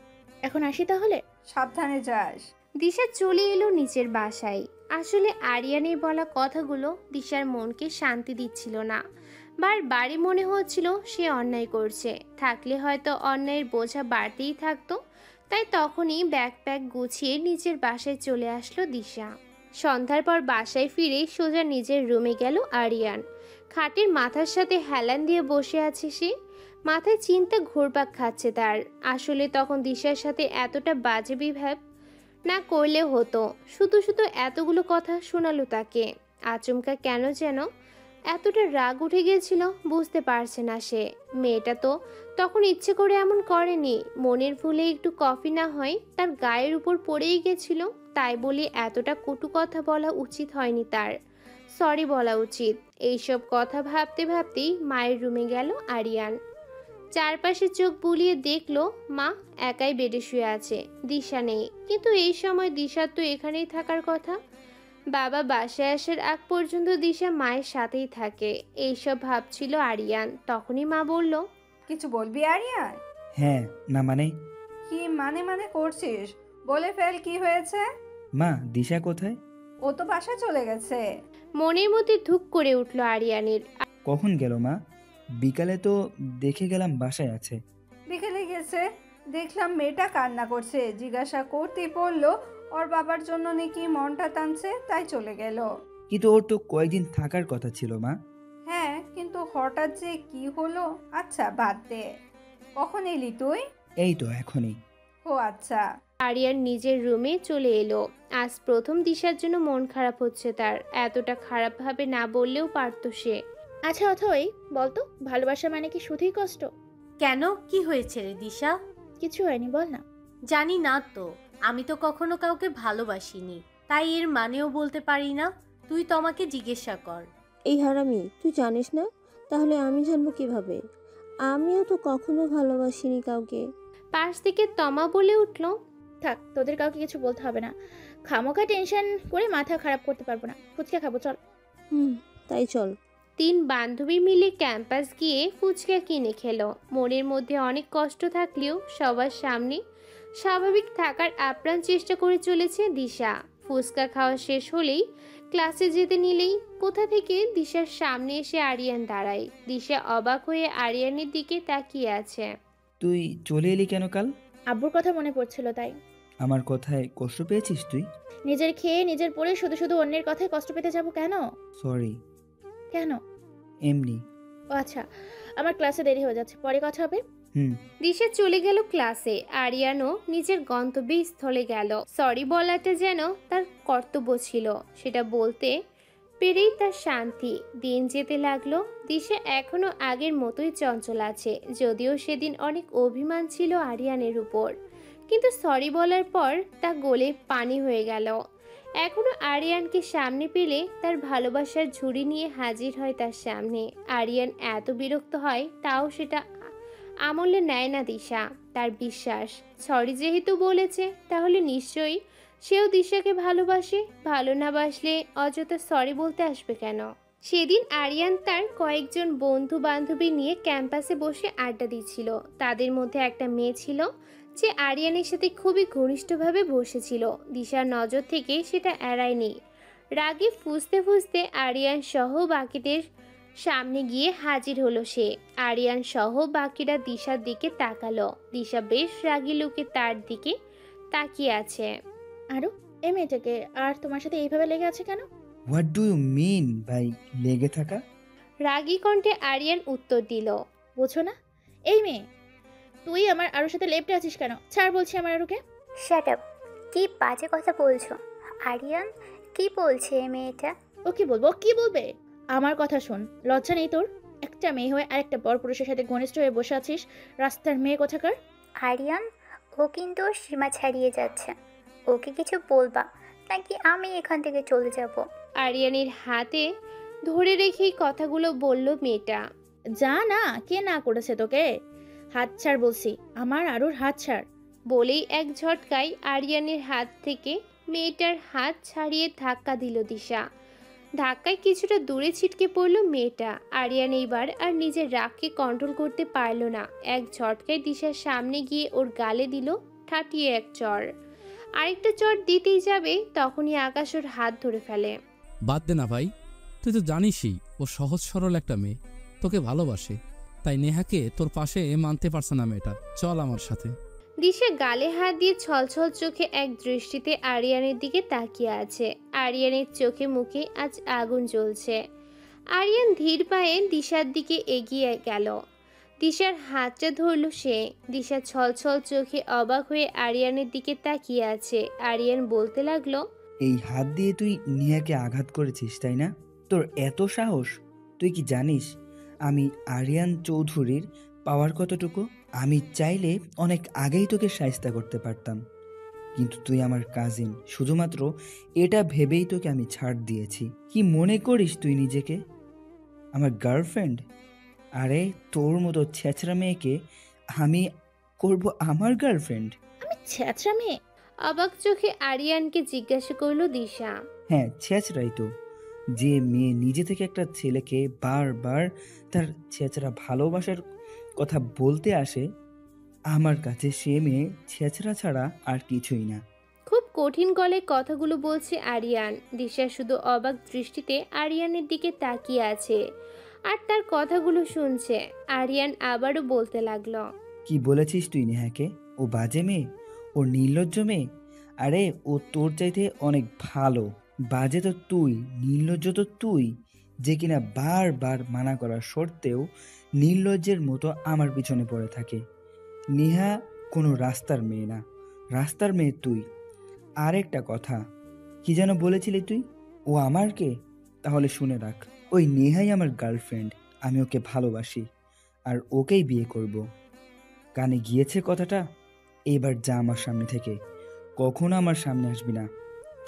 Speaker 1: এখন আসি তাহলে।
Speaker 4: সাবধানে যাস।
Speaker 3: দিশা চলে এলো নিচের বাসায়। আসলে আরিয়ানের বলা কথাগুলো দিশার মনকে শান্তি দিচ্ছিল না। বারবারই মনে হচ্ছিল সে অন্যায় করছে, থাকলে হয়তো অন্যায়ের বোঝা বাড়তেই থাকতো। তাই তখনই ব্যাগ প্যাক গুছিয়ে নিজের বাসায় চলে আসলো দিশা। সন্ধ্যার পর বাসায় ফিরে সোজা নিজের রুমে গেল আরিয়ান। খাটের মাথার সাথে হেলান দিয়ে বসে আছে সে। মাথায় চিন্তা ঘুরপাক খাচ্ছে তার। আসলে তখন দিশার সাথে এতটা বাজে বিহেভ না করলেও হতো, শুধু শুধু এতগুলো কথা শোনালো তাকে। আচমকা কেন যেন এতটা রাগ উঠে গিয়েছিল বুঝতে পারছে না সে। মেয়েটা তো তখন ইচ্ছে করে এমন করেনি, মনের ভুলে একটু কফি না হয় তার গায়ের উপর পড়েই গেছিল, তাই বলে এতটা কটু কথা বলা উচিত হয়নি তার। সরি বলা উচিত। এইসব কথা ভাবতে ভাবতেই মায়ের রুমে গেল আরিয়ান। চারপাশে চোখ বুলিয়ে দেখলো মা একাই বেডে শুয়ে আছে, দিশা নেই। কিন্তু এই সময় দিশার তো এখানেই থাকার কথা। বাবা বাসায় আসার আগ পর্যন্ত দিশা মায়ের সাথেই থাকে, এইসব ভাবছিল আরিয়ান। তখনই মা বলল,
Speaker 4: কিছু বলবি আরিয়ান?
Speaker 2: হ্যাঁ, না মানে?
Speaker 4: কি মানে করছিস? বলে ফেল, কি হয়েছে?
Speaker 2: মা, দিশা কোথায়?
Speaker 4: ও তো বাসা চলে গেছে।
Speaker 3: মনের মধ্যে ধুক করে উঠল আরিয়ানের।
Speaker 2: কখন গেল মা? বিকালে তো দেখে গেলাম বাসায় আছে।
Speaker 4: বিকেলে গেছে, দেখলাম মেয়েটা কান্না করছে। জিজ্ঞাসা করতেই পড়লো ওর বাবার জন্য নাকি মনটা টানছে, তাই চলে গেল।
Speaker 2: কিন্তু ওর তো কয়েকদিন থাকার কথা ছিল মা।
Speaker 4: হ্যাঁ, কিন্তু হঠাৎ যে কি হলো। আচ্ছা বাদ দে। কখন এলি তুই?
Speaker 2: এই তো এখনই।
Speaker 4: ও আচ্ছা।
Speaker 3: আরিয়ান নিজের রুমে চলে এলো। আজ প্রথম দিশার জন্য মন খারাপ হচ্ছে তার। এতটা খারাপ ভাবে না বললেও পারতো সে।
Speaker 1: আচ্ছা অথই বলতো, ভালোবাসা মানে কি শুধুই কষ্ট?
Speaker 6: কেন, কি হয়েছে রে দিশা?
Speaker 1: কিছু হয়নি, বল না।
Speaker 6: জানি না তো, আমি তো কখনো কাউকে ভালোবাসিনি, তাই এর মানেও বলতে পারি না। তুই তো আমাকে জিজ্ঞাসা কর।
Speaker 7: এই হারামি, তুই জানিস না? তাহলে আমি জানবো কিভাবে? আমিও তো কখনো ভালোবাসিনি কাউকে।
Speaker 3: পাশ থেকে তমা বলে উঠল,
Speaker 1: থাক, তোদের কাউকে কিছু বলতে হবে না। খামোখা টেনশন করে মাথা খারাপ করতে পারবো না। ফুচকা খাবো, চল।
Speaker 7: তাই চল।
Speaker 3: তিন বান্ধবী মিলে ক্যাম্পাস গিয়ে ফুচকা কিনে খেলো। মনের মধ্যে অনেক কষ্ট থাকলেও সবার সামনে স্বাভাবিক থাকার আপ্রাণ চেষ্টা করে চলেছে দিশা। ফুচকা খাওয়া শেষ হলেই ক্লাসে যেতে নিলেই কোথা থেকে দিশার সামনে এসে আরিয়ান দাঁড়ায়। দিশা অবাক হয়ে আরিয়ানের দিকে তাকিয়ে আছে।
Speaker 2: তুই চলে এলি কেন কাল?
Speaker 1: আব্বুর কথা মনে পড়ছিল তাই।
Speaker 2: আমার কথায় কষ্ট পেয়েছিস তুই?
Speaker 1: নিজের খেয়ে নিজের পড়ে শুধু শুধু অন্যের কথায় কষ্ট পেতে যাব কেন?
Speaker 2: সরি।
Speaker 1: কেন?
Speaker 2: এমনি।
Speaker 1: ও আচ্ছা, আমার ক্লাসে দেরি হয়ে যাচ্ছে, পরে কথা হবে।
Speaker 3: দিশা চলে গেল ক্লাসে। আরিয়ানও নিজের গন্তব্যে স্থলে গেল। সরি বলাটা যেন তার কর্তব্য ছিল, সেটা বলতে পেরেই তার শান্তি। দিন যেতে লাগলো। দিশা এখনো আগের মতোই চঞ্চল আছে, যদিও সেদিন অনেক অভিমান ছিল আরিয়ানের উপর। কিন্তু সরি বলার পর তা গলে পানি হয়ে গেল। এখনো আরিয়ানকে সামনে পেলে তার ভালোবাসার ঝুড়ি নিয়ে হাজির হয় তার সামনে। আরিয়ান এত বিরক্ত হয়, তাও সেটা আমলে নেয় না দিশা। তার বিশ্বাস সরি যেহেতু বলেছে, তাহলে নিশ্চয়ই সেও দিশাকে ভালোবাসে। ভালো না বাসলে অযথা সরি বলতে আসবে কেন? সেদিন আরিয়ান তার কয়েকজন বন্ধু বান্ধবী নিয়ে ক্যাম্পাসে বসে আড্ডা দিচ্ছিল। তাদের মধ্যে একটা মেয়ে ছিল যে আরিয়ানের সাথে খুবই ঘনিষ্ঠভাবে বসেছিল। দিশার নজর থেকে সেটা এড়ায়নি। রাগে ফুঁসতে ফুঁসতে আরিয়ান সহ বাকিদের সামনে গিয়ে হাজির হলো সে। আরিয়ান সহ বাকিরা দিশার দিকে তাকালো। দিশা বেশ রাগী লোকে তার দিকে তাকিয়ে আছে।
Speaker 1: আরো এই মেয়েটাকে আর তোমার সাথে এইভাবে লেগে আছে কেন?
Speaker 2: হোয়াট ডু ইউ মিন ভাই লেগে থাকা?
Speaker 3: রাগী কণ্ঠে আরিয়ান উত্তর দিল,
Speaker 1: বুঝো না? এই মেয়ে, তুই আমার আরোর সাথে লেপটে আছিস কেন? ছাড় বলছি আমার আরোকে।
Speaker 13: Shut up! কি বাজে কথা বলছো আরিয়ান? কি বলছে এই মেয়েটা?
Speaker 1: ও কি বলবো? কি বলবে? আমার কথা শোন, লজ্জা নেই তোর? একটা মেয়ে হয়ে আরেকটা বড় পুরুষের সাথে ঘনিষ্ঠ হয়ে বসে আছিস, রাস্তার মেয়ে কোথাকার।
Speaker 13: আরিয়ান, ও কিন্তু ওর সীমা ছাড়িয়ে যাচ্ছে। ওকে কিছু বলবা নাকি আমি এখান থেকে চলে যাব?
Speaker 3: আরিয়ানের হাতে ধরে রেখেই কথাগুলো বলল মেয়েটা।
Speaker 1: যা না, কে না করেছে তোকে? হাত ছাড় বলছি, আমার আরুর হাত ছাড়।
Speaker 3: বলেই এক ঝটকায় আরিয়ানের হাত থেকে মেয়েটার হাত ছাড়িয়ে ধাক্কা দিল দিশা। ধাক্কায় কিছুটা দূরে ছিটকে পড়ল মেয়েটা। আরিয়ান এইবার আর নিজের রাগকে কন্ট্রোল করতে পারল না, এক ঝটকায় দিশার সামনে গিয়ে ওর গালে দিল ঠাটিয়ে এক চড়। আরেকটা চড় দিতেই যাবে তখনই আকাশ ওর হাত ধরে ফেলে।
Speaker 8: বাদ দে না ভাই, তুই তো জানিসই ও সহজ সরল একটা মেয়ে, তোকে ভালোবাসে, তাই নেহাকে তোর পাশে মানতে পারছে না মেয়েটা। চল আমার সাথে।
Speaker 3: দিশা গালে হাত দিয়ে ছলছল চোখে এক দৃষ্টিতে আরিয়ানের দিকে তাকিয়ে আছে। আরিয়ানের চোখে মুখে আজ আগুন জ্বলছে। আরিয়ান ধীর পায়ে দিশার দিকে এগিয়ে গেল। দিশার হাতটা ধরল সে। দিশা ছলছল চোখে অবাক হয়ে আরিয়ানের দিকে তাকিয়ে আছে। আরিয়ান বলতে লাগলো,
Speaker 2: এই হাত দিয়ে তুই নিহাকে আঘাত করেছিস তাই না? তোর এত সাহস? তুই কি জানিস আমি আরিয়ান চৌধুরীর পাওয়ার কতটুকু? আমি চাইলে অনেক আগেই তোকে শায়েস্তা করতে পারতাম, কিন্তু তুই আমার কাজিন, শুধুমাত্র এটা ভেবেই তোকে আমি ছাড় দিয়েছি। কি মনে করিস তুই নিজেকে? আমার গার্লফ্রেন্ড? আরে তোর মতো ছেঁচড়া মেয়েকে আমি করব আমার গার্লফ্রেন্ড?
Speaker 1: আমি ছেঁচড়া মেয়ে?
Speaker 3: অবাক চোখে আরিয়ানকে জিজ্ঞাসা করলো দিশা।
Speaker 2: হ্যাঁ, ছেঁচড়াই তো। যে মেয়ে নিজে থেকে একটা ছেলেকে বারবার তার ছেঁচড়া ভালোবাসার কথা বলতে আসে, আমার কাছে সে মেয়ে ছেঁচড়া ছাড়া আর কিছুই না।
Speaker 3: খুব কঠিন গলায় কথাগুলো বলছে আরিয়ান। দিশা শুধু অবাক দৃষ্টিতে আরিয়ানের দিকে তাকিয়ে আছে আর তার কথাগুলো শুনছে। আরিয়ান আবারও বলতে লাগলো,
Speaker 2: কি বলেছিস তুই নেহাকে? ও বাজে মেয়ে, ও নির্লজ্জ মেয়ে। আরে ও তোর চাইতে অনেক ভালো। বাজে তো তুই, নির্লজ্জ তো তুই, যে কিনা বারবার মানা করার সত্ত্বেও নির্লজ্জের মতো আমার পিছনে পড়ে থাকে। নেহা কোনো রাস্তার মেয়ে না, রাস্তার মেয়ে তুই। আর একটা কথা, কি যেন বলেছিলি তুই? ও আমার কে? তাহলে শুনে রাখ, ওই নেহাই আমার গার্লফ্রেন্ড। আমি ওকে ভালোবাসি আর ওকেই বিয়ে করব। কানে গিয়েছে কথাটা? এবার যা আমার সামনে থেকে, কখনো আমার সামনে আসবি না,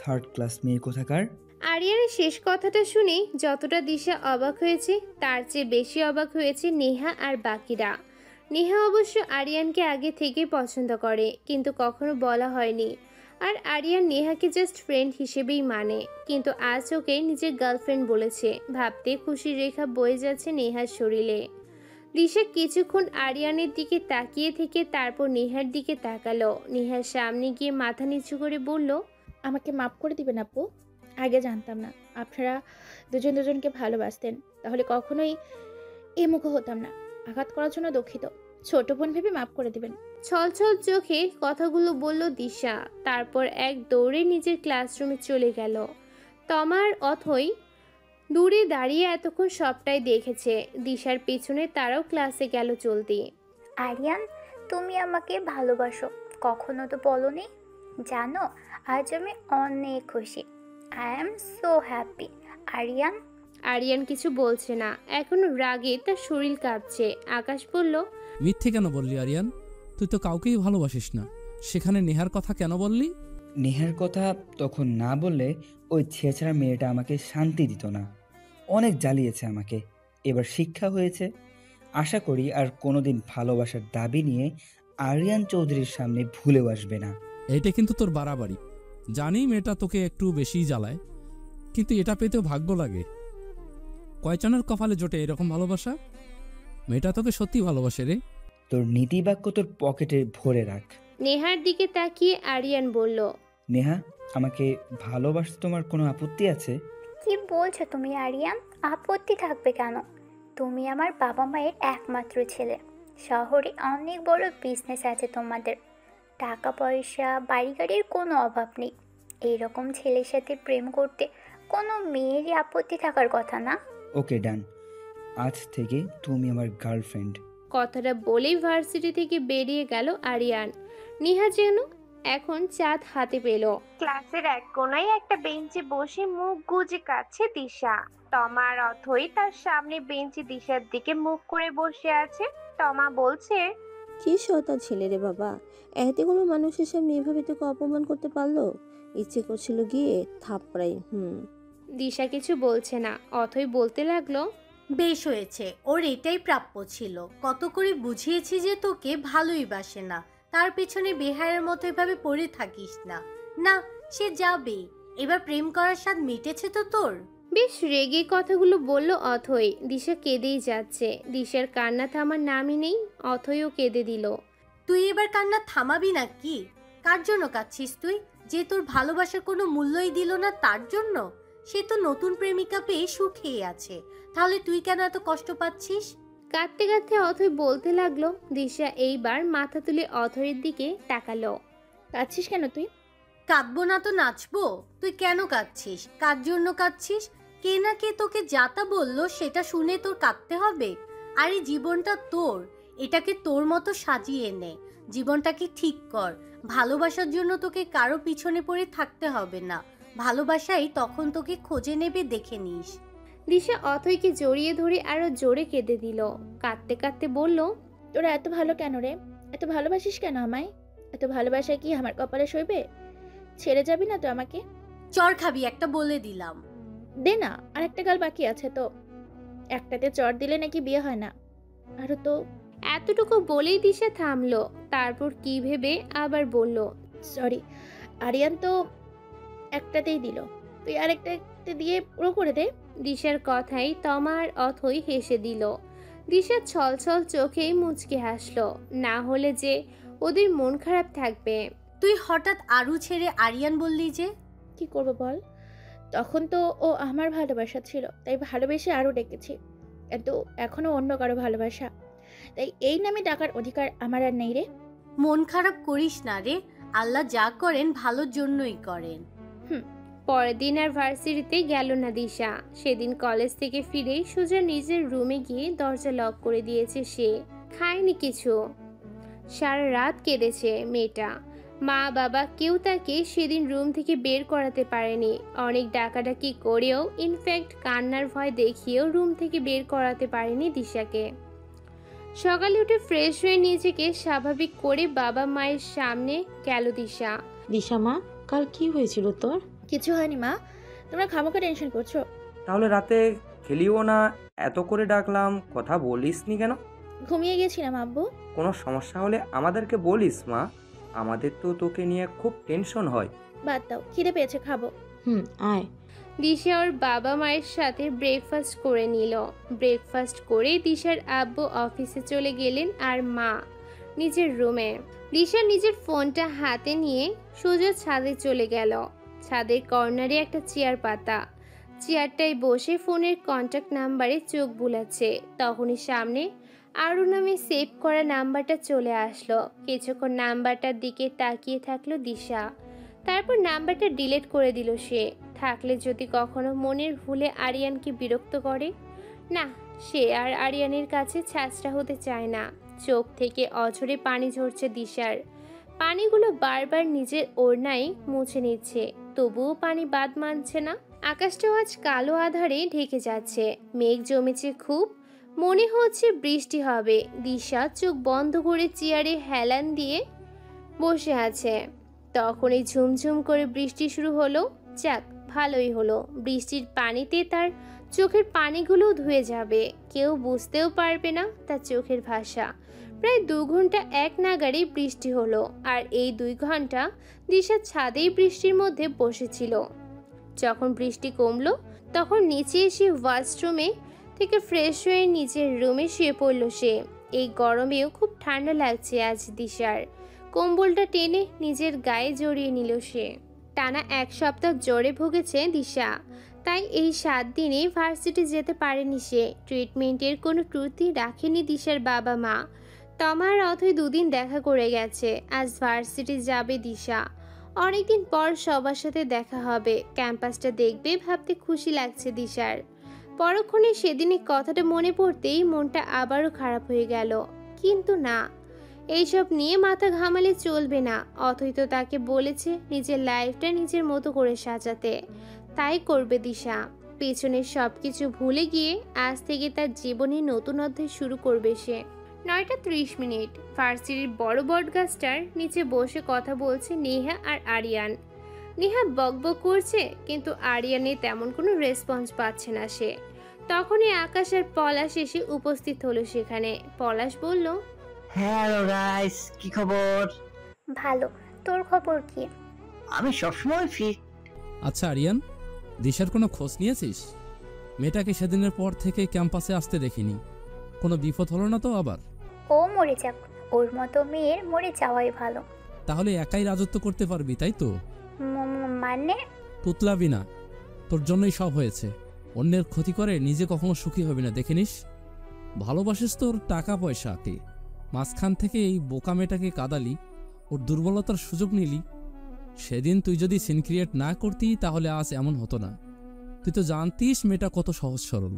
Speaker 2: থার্ড ক্লাস মেয়ে কোথাকার।
Speaker 3: আরিয়ানের শেষ কথাটা শুনে যতটা দিশা অবাক হয়েছে তার চেয়ে বেশি অবাক হয়েছে নেহা আর বাকিরা। নেহা অবশ্য আরিয়ানকে আগে থেকেই পছন্দ করে, কিন্তু কখনো বলা হয়নি। আর আরিয়ান নেহাকে জাস্ট ফ্রেন্ড হিসেবেই মানে, কিন্তু আজ ওকে নিজের গার্লফ্রেন্ড বলেছে। ভাবতে খুশির রেখা বয়ে যাচ্ছে নেহার শরীরে। দিশা কিছুক্ষণ আরিয়ানের দিকে তাকিয়ে থেকে তারপর নেহার দিকে তাকালো। নেহার সামনে গিয়ে মাথা নিচু করে বলল,
Speaker 1: আমাকে মাফ করে দিবেন আপু। আগে জানতাম না আপনারা দুজন দুজনকে ভালোবাসতেন, তাহলে কখনোই এ মুখো হতাম না। আঘাত করার জন্য দুঃখিত। ছোট বোন ভেবে মাফ করে দিবেন।
Speaker 3: ছলছল চোখে কথাগুলো বলল দিশা। তারপর এক দৌড়ে নিজের ক্লাসরুমে চলে গেল। তমার অথই দূরে দাঁড়িয়ে এতক্ষণ সবটাই দেখেছে। দিশার পিছনে তারাও ক্লাসে গেল চলতি।
Speaker 13: আরিয়ান, তুমি আমাকে ভালোবাসো, কখনো তো বলোনি। জানো, আজ আমি অনেক খুশি। I am so happy. Aryan.
Speaker 3: Aryan কিছু বলছে না, এখন রাগে তার শরীর কাঁপছে। আকাশ বলল,
Speaker 8: মিথ্যে কেন বললি আরিয়ান? তুই তো কাউকেই ভালোবাসিস না, সেখানে নেহার কথা কেন বললি?
Speaker 2: নেহার কথা তখন না বললে ওই ছেঁচড়া মেয়েটা আমাকে শান্তি দিত না। অনেক জ্বালিয়েছে আমাকে, এবার শিক্ষা হয়েছে। আশা করি আর কোনোদিন ভালোবাসার দাবি নিয়ে আরিয়ান চৌধুরীর সামনে ভুলেও আসবে না।
Speaker 8: এইটা কিন্তু তোর বাড়াবাড়ি। জানি মেয়েটা তোকে একটু বেশিই জ্বালায়, কিন্তু এটা পেতেও ভাগ্য লাগে। কয়জনের কপালে জোটে এরকম ভালোবাসা? মেয়েটা তোকে সত্যি ভালোবাসে রে।
Speaker 2: তোর নীতিবাক্য তোর পকেটে ভরে রাখ।
Speaker 3: নেহার দিকে তাকিয়ে আরিয়ান বলল,
Speaker 2: নেহা, আমাকে ভালোবাসতে তোমার কোনো আপত্তি আছে?
Speaker 13: কি বলছো তুমি আরিয়ান? আপত্তি থাকবে কেন? তুমি আমার বাবা মায়ের একমাত্র ছেলে। শহরে অনেক বড় বিজনেস আছে তোমাদের, টাকা পয়সা বাড়ি গাড়ির কোনো অভাব নেই। এইরকম ছেলের সাথে প্রেম করতে কোনো মেয়েরই আপত্তি থাকার কথা না।
Speaker 2: ওকে ডান, আজ থেকে তুমি আমার গার্লফ্রেন্ড।
Speaker 3: কথাটা বলেই ভার্সিটি থেকে বেরিয়ে গেল আরিয়ান। নেহা যেন এখন চাঁদ হাতে পেল। ক্লাসের এক কোনায় একটা বেঞ্চে বসে মুখ গুজে কাচ্ছে দিশা। তমা আর অথই তার সামনে বেঞ্চে দিশার দিকে মুখ করে বসে আছে। তমা বলছে,
Speaker 7: কি শয়তান ছেলে রে বাবা, এতে কোনো মানুষের সামনে এভাবে তোকে অপমান করতে পারলো? ইচ্ছে করছিল গিয়ে থাপড়াই।
Speaker 3: দিশা কিছু বলছে না। অথই বলতে লাগলো,
Speaker 6: বেশ হয়েছে, ওর এটাই প্রাপ্য ছিল। কত করে বুঝিয়েছি যে তোকে ভালোই বাসে না, তার পেছনে বেহারের মতো এভাবে পড়ে থাকিস না। না, সে যাবে। এবার প্রেম করার স্বাদ মিটেছে তো তোর?
Speaker 3: বেশ রেগে কথাগুলো বলল অথই। দিশা কেঁদেই যাচ্ছে। দিশার কান্না থামার নামই নেই। অথইও কেঁদে দিল।
Speaker 6: তুই এবার কান্না থামাবি না কি? কার জন্য কাঁদছিস তুই? যে তোর ভালোবাসার কোনো মূল্যই দিল না তার জন্য? সে তো নতুন প্রেমিকা পেয়ে সুখেই আছে, তাহলে তুই কেন এত কষ্ট পাচ্ছিস?
Speaker 3: কাঁদতে কাঁদতে অথই বলতে লাগলো। দিশা এইবার মাথা তুলে অথইয়ের দিকে তাকালো।
Speaker 1: কাঁদছিস কেন তুই?
Speaker 6: কাঁদবো না তো নাচবো? তুই কেন কাঁদছিস? কার জন্য কাঁদছিস? কে না কে তোকে যাতা বললো সেটা শুনে তোর কাঁদতে হবে? আরে জীবনটা তোর, এটাকে তোর মতো সাজিয়ে নে। জীবনটাকে ঠিক কর। ভালোবাসার জন্য তোকে কারো পিছনে পড়ে থাকতে হবে না। ভালোবাসাই তখন তোকে খোঁজে নেবে, দেখে নিস।
Speaker 3: দিশা অথইকে জড়িয়ে ধরে আরো জোরে কেঁদে দিল। কাঁদতে কাঁদতে বলল,
Speaker 1: তোরা এত ভালো কেন রে? এত ভালোবাসিস কেন আমায়? এত ভালোবাসা কি আমার কপালে সইবে? ছেড়ে যাবি না তো আমাকে?
Speaker 6: চর খাবি একটা বলে দিলাম।
Speaker 1: দে না, আর একটা গাল বাকি আছে তো। একটাতে চর দিলে নাকি বিয়ে হয় না। আরো তো।
Speaker 3: এতটুকু বলেই দিশা থামলো। তারপর কি ভেবে আবার বলল,
Speaker 1: সরি, আরিয়ান তো একটাতেই দিল, তুই আরেকটাতে দিয়ে পুরো করে দে।
Speaker 3: দিশার কথাই তমা আর অথই হেসে দিল। দিশা ছলছল চোখেই মুচকে হাসলো। না হলে যে ওদের মন খারাপ থাকবে।
Speaker 6: তুই হঠাৎ আরু ছেড়ে আরিয়ান বললি যে?
Speaker 1: কি করব বল, তখন তো ও আমার ভালোবাসা ছিল, তাই ভালোবেসে আরও ডেকেছি। কিন্তু এখনো অন্য কারো ভালোবাসা, তাই এই নামে ডাকার অধিকার আমার আর নেই রে।
Speaker 6: মন খারাপ করিস না রে, আল্লাহ যা করেন ভালোর জন্যই করেন।
Speaker 3: পরের দিন আর ভার্সিটিতে গেল না দিশা। সেদিন কলেজ থেকে ফিরে সোজা নিজের রুমে গিয়ে দরজা লক করে দিয়েছে সে। খায়নি কিছু, সারা রাত কেঁদেছে মেয়েটা। মা বাবা কেউ তাকে সেদিন রুম থেকে বের করাতে পারেনি। অনেক ডাকাডাকি করেও, ইনফ্যাক্ট কান্নার ভয় দেখিয়েও রুম থেকে বের করাতে পারেনি দিশাকে। সকালে উঠে ফ্রেশ হয়ে নিজেকে স্বাভাবিক করে বাবা মায়ের সামনে গেল দিশা।
Speaker 5: দিশা মা, কাল কি হয়েছিল তোর?
Speaker 1: কিছু হয়নি মা, তোমরা খামোকা টেনশন করছো।
Speaker 11: তাহলে রাতে খেলিও না, এত করে ডাকলাম কথা বলিসনি কেন?
Speaker 1: ঘুমিয়ে গেছিলাম আব্বু।
Speaker 11: কোনো সমস্যা হলে আমাদেরকে বলিস মা, আমাদের তো তোকে নিয়ে খুব টেনশন হয়।
Speaker 1: বাদ দাও, খিদে পেয়েছে, খাবো।
Speaker 5: আয়।
Speaker 3: দিশা ওর বাবা মায়ের সাথে ব্রেকফাস্ট করে নিল। ব্রেকফাস্ট করে দিশার আব্বু অফিসে চলে গেলেন আর মা নিজের রুমে। দিশা নিজের ফোনটা হাতে নিয়ে সোজা ছাদে চলে গেল। ছাদের কর্নারে একটা চেয়ার পাতা। চেয়ারটায় বসে ফোনের কন্ট্যাক্ট নাম্বারে চোখ বুলাচ্ছে। তখনই সামনে আরু নামে সেভ করা নাম্বারটা চলে আসলো। কিছুক্ষণ নাম্বারটার দিকে তাকিয়ে থাকলো দিশা। তারপর নাম্বারটা ডিলিট করে দিল সে। থাকলে যদি কখনো মনের ভুলে আরিয়ানকে বিরক্ত করে। না, সে আর আরিয়ানের কাছে ছাঁচড়া হতে চায় না। চোখ থেকে অঝরে পানি ঝরছে দিশার। পানিগুলো বারবার নিজের ওড়নায় মুছে নিচ্ছে, তবুও পানি বাদ মানছে না। আকাশটাও আজ কালো আধারে ঢেকে যাচ্ছে। মেঘ জমেছে খুব, মনে হচ্ছে বৃষ্টি হবে। দিশা চোখ বন্ধ করে চেয়ারে হেলান দিয়ে বসে আছে। তখনই ঝুমঝুম করে বৃষ্টি শুরু হলো। যাক, ভালোই হলো। বৃষ্টির পানিতে তার চোখের পানিগুলো ধুয়ে যাবে। কেউ বুঝতেও পারবে না তার চোখের ভাষা। প্রায় 2 ঘন্টা এক নাগাড়ে বৃষ্টি হলো। আর এই 2 ঘন্টা দিশা ছাদেই বৃষ্টির মধ্যে বসেছিল। যখন বৃষ্টি কমলো তখন নিচে এসে ওয়াশরুমে থেকে ফ্রেশ হয়ে নিজের রুমে শুয়ে পড়ল সে। এই গরমেও খুব ঠান্ডা লাগছে আজ দিশার। কম্বলটা টেনে নিজের গায়ে জড়িয়ে নিল সে। টানা 1 সপ্তাহ জ্বরে ভুগেছে দিশা, তাই এই 7 দিনে ভার্সিটি যেতে পারেনি সে। ট্রিটমেন্টের কোনো ত্রুটি রাখেনি দিশার বাবা মা। তমার অথই 2 দিন দেখা করে গেছে। আজ ভার্সিটি যাবে দিশা। অনেকদিন পর সবার সাথে দেখা হবে, ক্যাম্পাসটা দেখবে ভাবতে খুশি লাগছে দিশার। পরক্ষণে সেদিনের কথাটা মনে পড়তেই মনটা আবারও খারাপ হয়ে গেল। কিন্তু না, এইসব নিয়ে মাথা ঘামালে চলবে না। অথই তো তাকে বলেছে নিজের লাইফটা নিজের মতো করে সাজাতে, তাই করবে দিশা। পেছনের সবকিছু ভুলে গিয়ে আজ থেকে তার জীবনে নতুন অধ্যায় শুরু করবে সে। 9:30 ভার্সিটির বড় বটগাছটার নিচে বসে কথা বলছে নেহা আর আরিয়ান। নেহা বকবক করছে, কিন্তু আরিয়ানের তেমন কোনো রেসপন্স পাচ্ছে না সে। তখনই আকাশ আর পলাশ এসে উপস্থিত হলো সেখানে। পলাশ বলল,
Speaker 14: হ্যালো গাইস, কি খবর?
Speaker 13: ভালো, তোর খবর কি?
Speaker 14: আমি সবসময় ফিট।
Speaker 8: আচ্ছা আরিয়ান, দিশার কোনো খোঁজ নিয়েছিস? মেয়েটাকে সেদিনের পর থেকে ক্যাম্পাসে আসতে দেখিনি। কোনো বিপদ হলো না তো আবার?
Speaker 13: ও মরে যাক, ওর মতো মেয়ের মরে যাওয়াই ভালো।
Speaker 8: তাহলে একাই রাজত্ব করতে পারবি, তাই তো?
Speaker 13: মানে?
Speaker 8: তুতলাবি না, তোর জন্যই সব হয়েছে। অন্যের ক্ষতি করে নিজে কখনো সুখী হবি না, দেখে নিস। ভালোবাসিস তোর টাকা পয়সাকে, মাঝখান থেকে এই বোকা মেয়েটাকে কাঁদালি, ওর দুর্বলতার সুযোগ নিলি। সেদিন তুই যদি সিন ক্রিয়েট না করতি তাহলে আজ এমন হতো না। তুই তো জানতিস মেয়েটা কত সহজ সরল,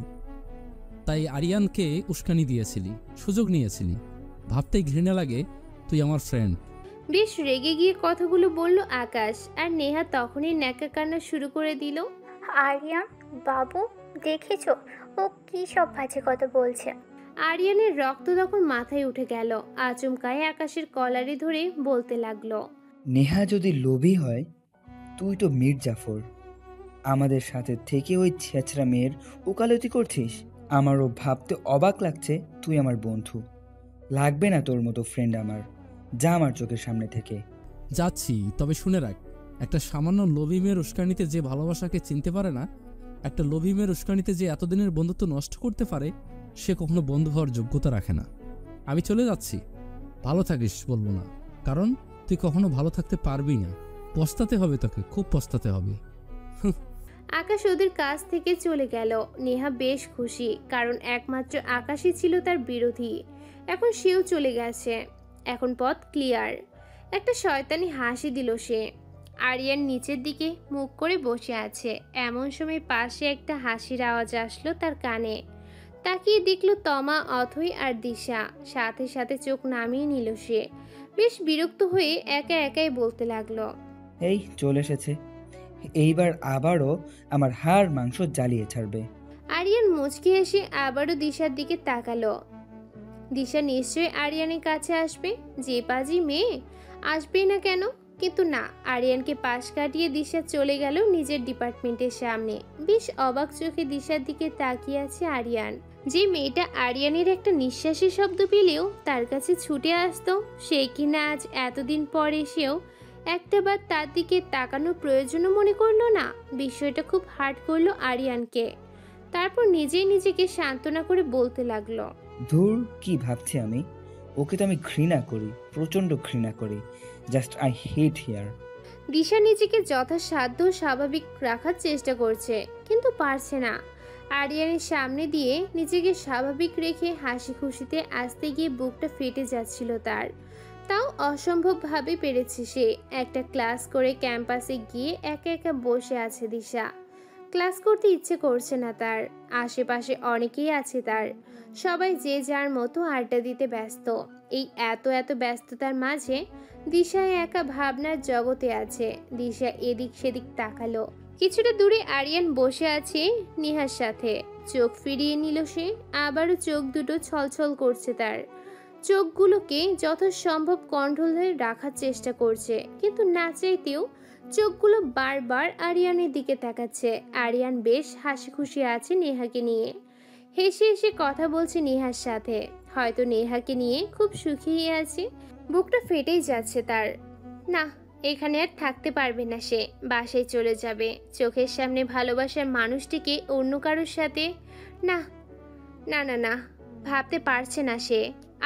Speaker 8: তাই আরিয়ানকে উস্কানি দিয়েছিলি, সুযোগ নিয়েছিলি। ভাবতেই ঘৃণা লাগে তুই আমার ফ্রেন্ড।
Speaker 3: বেশ রেগে গিয়ে কথাগুলো বলল আকাশ, আর নেহা তখনই ন্যাকা কান্না শুরু করে দিল।
Speaker 13: আরিয়ান বাবু, দেখেছো ও কি সব বাজে কথা বলছে?
Speaker 3: আরিয়ানের রক্ত তখন মাথায় উঠে গেল। আচমকায় আকাশের কলারে ধরে বলতে লাগলো,
Speaker 2: নেহা যদি লোভী হয়, তুই তো মীর জাফর। আমাদের সাথে থেকে ওই ছেঁচড়া মেয়ের ওকালতি করছিস। আমারও ভাবতে অবাক লাগছে তুই আমার বন্ধু। লাগবে না তোর মতো ফ্রেন্ড আমার। যা আমার চোখের সামনে থেকে।
Speaker 8: যাচ্ছি, তবে শুনে রাখ, একটা সামান্য লোভী মেয়ের উস্কানিতে যে ভালোবাসাকে চিনতে পারে না, একটা লোভী মেয়ের উস্কানিতে যে এতদিনের বন্ধুত্ব নষ্ট করতে পারে, সে কখনো বন্ধু হওয়ার যোগ্যতা রাখে না। আমি চলে যাচ্ছি, ভালো থাকিস বলবো না, কারণ তুই কখনো ভালো থাকতে পারবি না। পস্তাতে হবে তোকে, খুব পস্তাতে হবে।
Speaker 3: আকাশ ওদের কাছ থেকে চলে গেল। নেহা বেশ খুশি, কারণ একমাত্র আকাশই ছিল তার বিরোধী। এখন সেও চলে গেছে, এখন পথ ক্লিয়ার। একটা শয়তানি হাসি দিল সে। আরিয়ান নিচের দিকে মুখ করে বসে আছে। এমন সময় পাশে একটা হাসির আওয়াজ আসলো তার কানে। তাকিয়ে দেখলো তমা, অথই আর দিশা। সাথে সাথে চোখ নামিয়ে নিল সে। বেশ বিরক্ত হয়ে একা একাই বলতে লাগলো,
Speaker 2: এই চলে এসেছে, এইবার আবারও আমার হাড় মাংস জ্বালিয়ে ছাড়বে।
Speaker 3: আরিয়ান মুচকি এসে আবারও দিশার দিকে তাকালো। দিশা নিশ্চয়ই আরিয়ানের কাছে আসবে, যে পাজি মেয়ে, আসবেই না কেন? কিন্তু না, আরিয়ানকে পাশ কাটিয়ে দিশা চলে গেল নিজের ডিপার্টমেন্টের সামনে। বেশ অবাক চোখে দিশার দিকে তাকিয়ে আছে আরিয়ান। যে মেয়েটা আরিয়ানের একটা নিঃশ্বাসের শব্দ পেলেও তার কাছে ছুটে আসতো, সে কিনা আজ এতদিন পর এসেও একটাবার তার দিকে তাকানোর প্রয়োজনও মনে করলো না। বিষয়টা খুব হার্ট করলো আরিয়ানকে। তারপর নিজেই নিজেকে সান্ত্বনা করে বলতে লাগলো,
Speaker 2: ধুর, কি ভাবছি আমি? ওকে তো আমি ঘৃণা করি, প্রচণ্ড ঘৃণা করি। Just I hate her.
Speaker 3: Disha নিজেকে যথাসাধ্য স্বাভাবিক রাখার চেষ্টা করছে, কিন্তু পারছে না। আরিয়ানের সামনে দিয়ে নিজেকে স্বাভাবিক রেখে হাসি খুশিতে আসতে গিয়ে বুকটা ফেটে যাচ্ছিল তার। তাও অসম্ভবভাবে পেরেছে সে। একটা ক্লাস করে ক্যাম্পাসে গিয়ে একা একা বসে আছে দিশা। ক্লাস করতে ইচ্ছে করছে না তার। আশেপাশে অনেকেই আছে তার, সবাই যে যার মতো আড্ডা দিতে ব্যস্ত। এই এত এত ব্যস্ততার মাঝে দিশা একা ভাবনার জগতে আছে। দিশা এদিক সেদিক তাকালো। কিছুটা দূরে আরিয়ান বসে আছে নেহার সাথে। চোখ ফিরিয়ে নিল সে। আবারও চোখ দুটো ছলছল করছে তার। চোখগুলোকে যথাসম্ভব কন্ট্রোলে রাখার চেষ্টা করছে, কিন্তু না চাইতেও চোখগুলো বারবার আরিয়ানের দিকে তাকাচ্ছে। আরিয়ান বেশ হাসি খুশি আছে নেহাকে নিয়ে। হেসে হেসে কথা বলছে নেহার সাথে। হয়তো নেহাকে নিয়ে খুব সুখী আছে। বুকটা ফেটেই যাচ্ছে তার। না, এখানে আর থাকতে পারবে না সে। বাসায় চলে যাবে। চোখের সামনে ভালোবাসার মানুষটিকে অন্য কারোর সাথে না না না না ভাবতে পারছে না সে।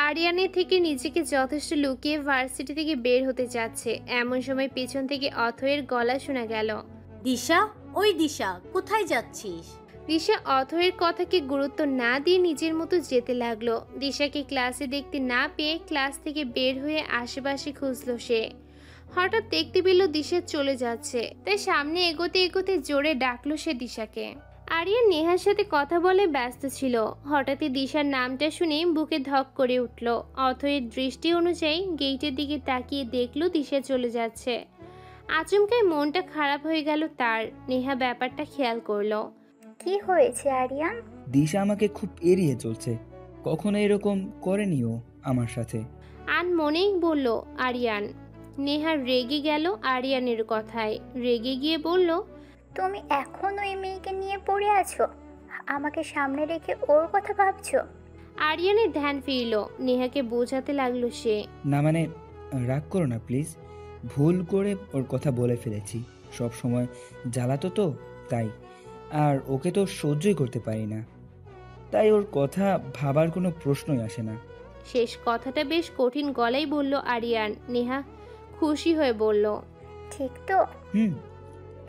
Speaker 3: আরিয়ানের থেকে নিজেকে যথেষ্ট লুকিয়ে ভার্সিটি থেকে বের হতে যাচ্ছে। এমন সময় পেছন থেকে অথয়ের গলা শোনা গেল,
Speaker 6: দিশা, ওই দিশা, কোথায় যাচ্ছিস?
Speaker 3: দিশা অথয়ের কথাকে গুরুত্ব না দিয়ে নিজের মতো যেতে লাগলো। দিশাকে ক্লাসে দেখতে না পেয়ে ক্লাস থেকে বের হয়ে আশেপাশে খুঁজলো সে। হঠাৎ দেখতে পেল দিশা চলে যাচ্ছে, তাই সামনে এগোতে এগোতে জোরে ডাকলো সে দিশাকে। আরিয়ান নেহার সাথে কথা বলে ব্যস্ত ছিল। হঠাৎই দিশার নামটা শুনে বুকে ধক করে উঠল। অথয়ের দৃষ্টি অনুযায়ী গেটের দিকে তাকিয়ে দেখলো দিশা চলে যাচ্ছে। আচমকায় মনটা খারাপ হয়ে গেল তার। নেহা ব্যাপারটা খেয়াল করলো।
Speaker 13: কি হয়েছে আরিয়ান?
Speaker 2: দিশা আমাকে খুব এড়িয়ে চলছে, কখনো এরকম করেনিও আমার সাথে।
Speaker 3: আনমনেই বলল আরিয়ান। নেহা রেগে গেল আরিয়ানের কথায়। রেগে গিয়ে বলল,
Speaker 13: তুমি এখনো এই মেয়েকে নিয়ে পড়ে আছো? আমাকে সামনে রেখে ওর কথা ভাবছো?
Speaker 3: আরিয়ানের ধ্যান ফিরল, নেহাকে বোঝাতে লাগলো সে।
Speaker 2: না মানে, রাগ করো না প্লিজ, ভুল করে ওর কথা বলে ফেলেছি। সব সময় জ্বালাতো তো, তাই। আর ওকে তো সহ্যই করতে পারি না, তাই ওর কথা ভাবার কোনো প্রশ্নই আসে না।
Speaker 3: শেষ কথাটা বেশ কঠিন গলায় বলল আরিয়ান। নেহা খুশি হয়ে বলল,
Speaker 13: ঠিক তো?